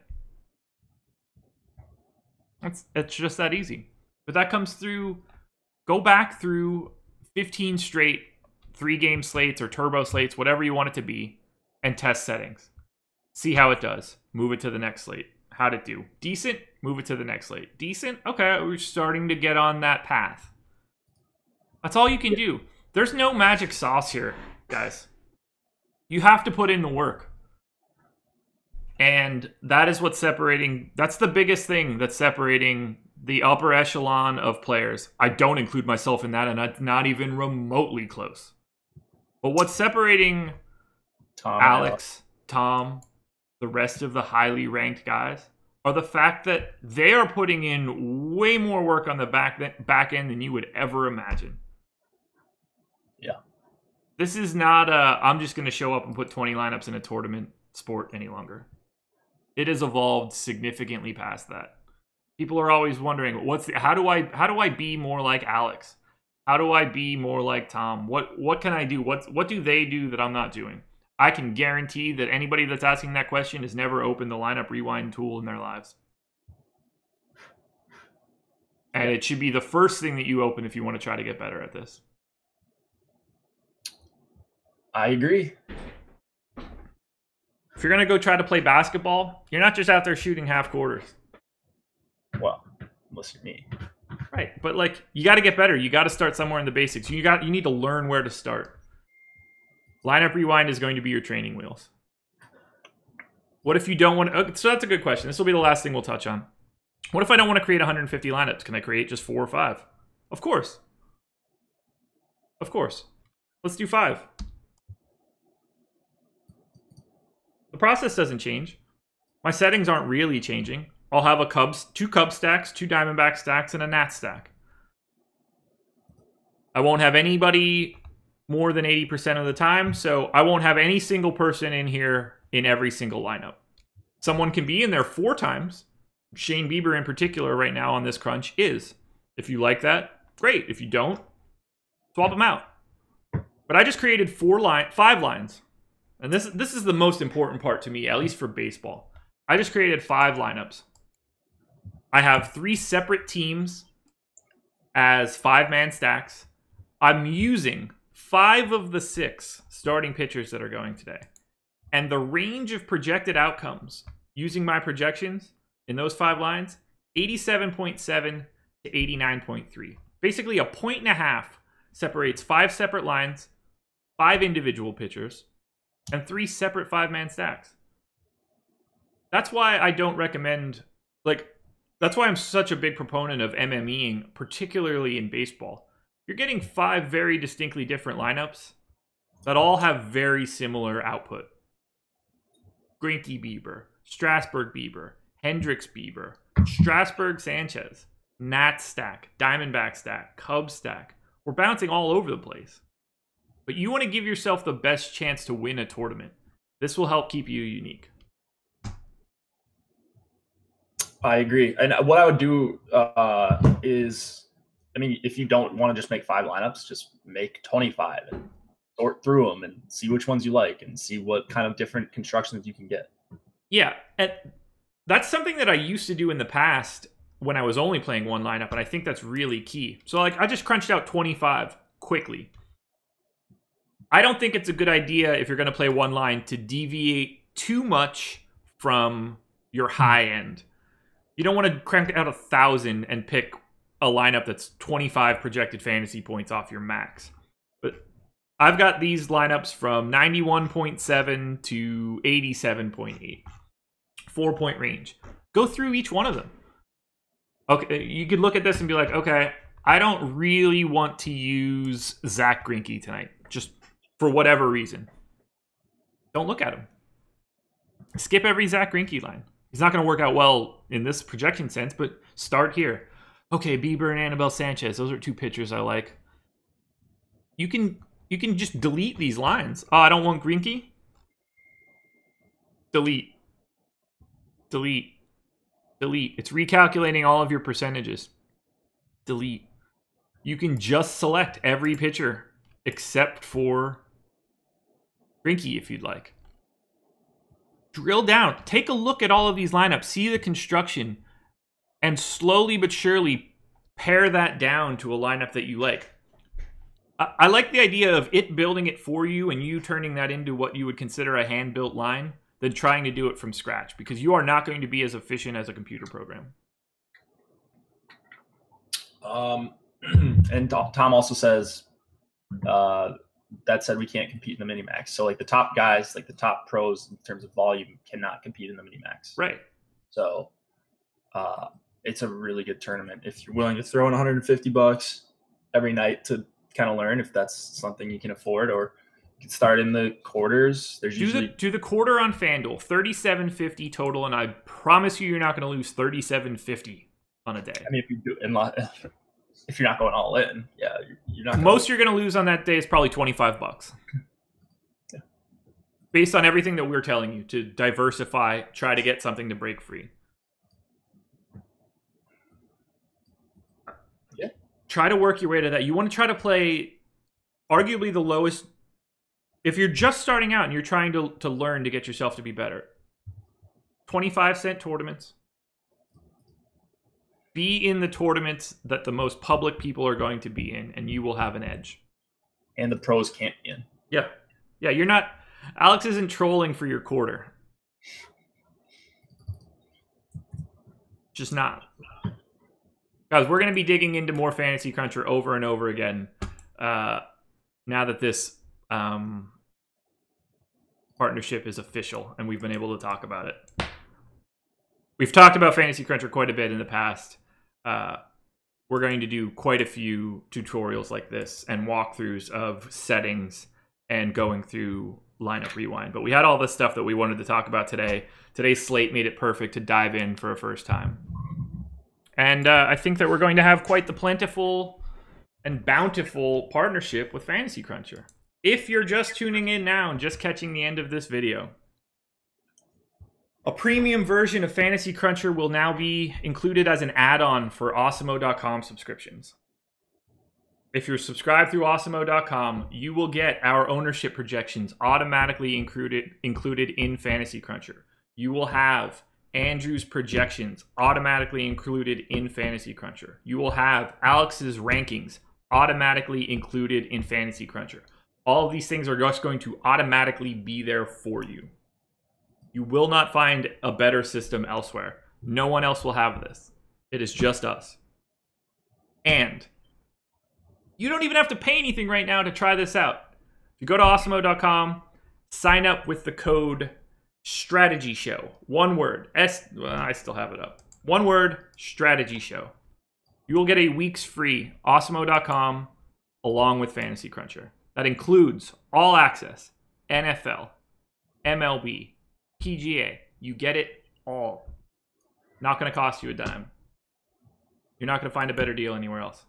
It's just that easy. But that comes through, go back through 15 straight 3-game slates or turbo slates, whatever you want it to be, and test settings. See how it does. Move it to the next slate. How'd it do? Decent? Move it to the next slate. Decent? Okay, we're starting to get on that path. That's all you can do. There's no magic sauce here, guys. You have to put in the work. And that is what's separating. That's the biggest thing that's separating the upper echelon of players. I don't include myself in that, and I'm not even remotely close. But what's separating Alex, Tom, the rest of the highly ranked guys are the fact that they are putting in way more work on the back end than you would ever imagine. Yeah. This is not I'm just going to show up and put 20 lineups in a tournament sport any longer. It has evolved significantly past that. People are always wondering, how do I be more like Alex? How do I be more like Tom? What can I do? What do they do that I'm not doing? I can guarantee that anybody that's asking that question has never opened the lineup rewind tool in their lives. And it should be the first thing that you open if you want to try to get better at this. I agree. If you're going to go try to play basketball, you're not just out there shooting half quarters. Well, listen to me. Right, but like you got to get better. You got to start somewhere in the basics. You need to learn where to start. Lineup rewind is going to be your training wheels. What if you don't want to... Okay, so that's a good question. This will be the last thing we'll touch on. What if I don't want to create 150 lineups? Can I create just 4 or 5? Of course. Of course. Let's do 5. The process doesn't change. My settings aren't really changing. I'll have 2 Cubs stacks, 2 Diamondback stacks, and a Nats stack. I won't have anybody more than 80% of the time, so I won't have any single person in here in every single lineup. Someone can be in there 4 times. Shane Bieber in particular right now on this crunch is. If you like that, great. If you don't, swap them out. But I just created 5 lines. And this is the most important part to me, at least for baseball. I just created 5 lineups. I have 3 separate teams as 5-man stacks. I'm using 5 of the 6 starting pitchers that are going today. And the range of projected outcomes using my projections in those 5 lines, 87.7 to 89.3. Basically a 1.5 separates 5 separate lines, 5 individual pitchers, and 3 separate 5-man stacks. That's why I don't recommend, that's why I'm such a big proponent of MMEing, particularly in baseball. You're getting 5 very distinctly different lineups that all have very similar output. Greinke Bieber, Strasburg Bieber, Hendricks Bieber, Strasburg Sanchez, Nats stack, Diamondback stack, Cubs stack. We're bouncing all over the place. But you want to give yourself the best chance to win a tournament. This will help keep you unique. I agree. And what I would do is, I mean, if you don't want to just make 5 lineups, just make 25 and sort through them and see which ones you like and see what kind of different constructions you can get. Yeah, and that's something that I used to do in the past when I was only playing 1 lineup, and I think that's really key. So I just crunched out 25 quickly. I don't think it's a good idea if you're going to play 1 line to deviate too much from your high end. You don't want to crank out 1,000 and pick a lineup that's 25 projected fantasy points off your max. But I've got these lineups from 91.7 to 87.8. 4-point range. Go through each one of them. Okay, you could look at this and be like, okay, I don't really want to use Zach Greinke tonight, just for whatever reason. Don't look at him. Skip every Zach Greinke line. He's not going to work out well in this projection sense, but start here. Okay, Bieber and Anibal Sanchez. Those are 2 pitchers I like. You can just delete these lines. Oh, I don't want Greinke. Delete. Delete. Delete. It's recalculating all of your percentages. Delete. You can just select every pitcher except for Greinke if you'd like. Drill down. Take a look at all of these lineups. See the construction. And slowly but surely pare that down to a lineup that you like. I like the idea of it building it for you and you turning that into what you would consider a hand-built line than trying to do it from scratch, because you are not going to be as efficient as a computer program. And Tom also says that said we can't compete in the mini-max. So like the top guys, like the top pros in terms of volume cannot compete in the mini-max. Right. So it's a really good tournament if you're willing to throw in $150 every night to kind of learn if that's something you can afford, or you can start in the quarters. There's do the quarter on FanDuel, $37.50 total, and I promise you're not going to lose $37.50 on a day. I mean, if you do, if you're not going all in, yeah, you're not. Most you're going to lose on that day is probably $25. Yeah. Based on everything that we're telling you to diversify, try to get something to break free. Yeah. Try to work your way to that. You want to try to play arguably the lowest. If you're just starting out and you're trying to learn to get yourself to be better, 25-cent tournaments. Be in the tournaments that the most public people are going to be in, and you will have an edge. And the pros can't be in. Yeah. Yeah, you're not... Alex isn't trolling for your quarter. Just not. Guys, we're going to be digging into more Fantasy Cruncher over and over again now that this partnership is official and we've been able to talk about it. We've talked about Fantasy Cruncher quite a bit in the past. We're going to do quite a few tutorials like this and walkthroughs of settings and going through lineup rewind. But we had all this stuff that we wanted to talk about today. Today's slate made it perfect to dive in for a first time. And I think that we're going to have quite the plentiful and bountiful partnership with Fantasy Cruncher. If you're just tuning in now and just catching the end of this video, a premium version of Fantasy Cruncher will now be included as an add-on for Awesemo.com subscriptions. If you're subscribed through Awesemo.com, you will get our ownership projections automatically included in Fantasy Cruncher. You will have Andrew's projections automatically included in Fantasy Cruncher. You will have Alex's rankings automatically included in Fantasy Cruncher. All of these things are just going to automatically be there for you. You will not find a better system elsewhere. No one else will have this. It is just us. And you don't even have to pay anything right now to try this out. If you go to Awesemo.com, sign up with the code Strategy Show. One word. I still have it up. One word, Strategy Show. You will get a week's free Awesemo.com along with Fantasy Cruncher. That includes all access, NFL, MLB, PGA. You get it all. Not going to cost you a dime. You're not going to find a better deal anywhere else.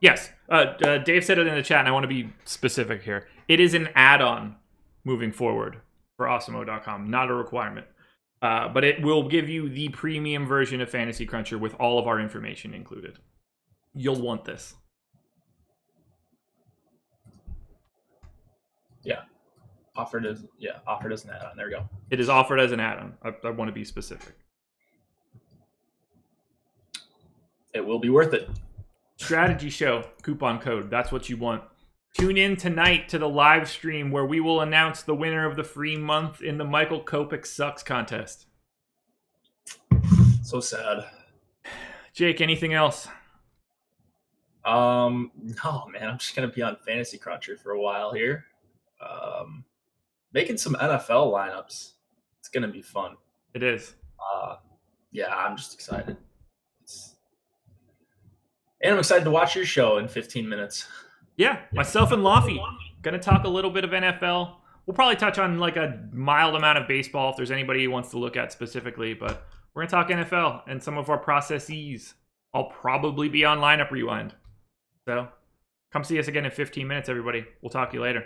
Yes, Dave said it in the chat, and I want to be specific here. It is an add-on moving forward for Awesemo.com, not a requirement. But it will give you the premium version of Fantasy Cruncher with all of our information included. You'll want this. Yeah. Offered as an add-on. There we go. It is offered as an add-on. I want to be specific. It will be worth it. Strategy Show coupon code. That's what you want. Tune in tonight to the live stream where we will announce the winner of the free month in the Michael Kopech Sucks contest. So sad. Jake, anything else? No, man. I'm just gonna be on Fantasy Cruncher for a while here. Making some NFL lineups. It's gonna be fun. It is. Yeah, I'm just excited. And I'm excited to watch your show in 15 minutes. Yeah, myself and Laffy going to talk a little bit of NFL. We'll probably touch on like a mild amount of baseball if there's anybody who wants to look at specifically, but we're going to talk NFL and some of our processes. I'll probably be on lineup rewind. So come see us again in 15 minutes, everybody. We'll talk to you later.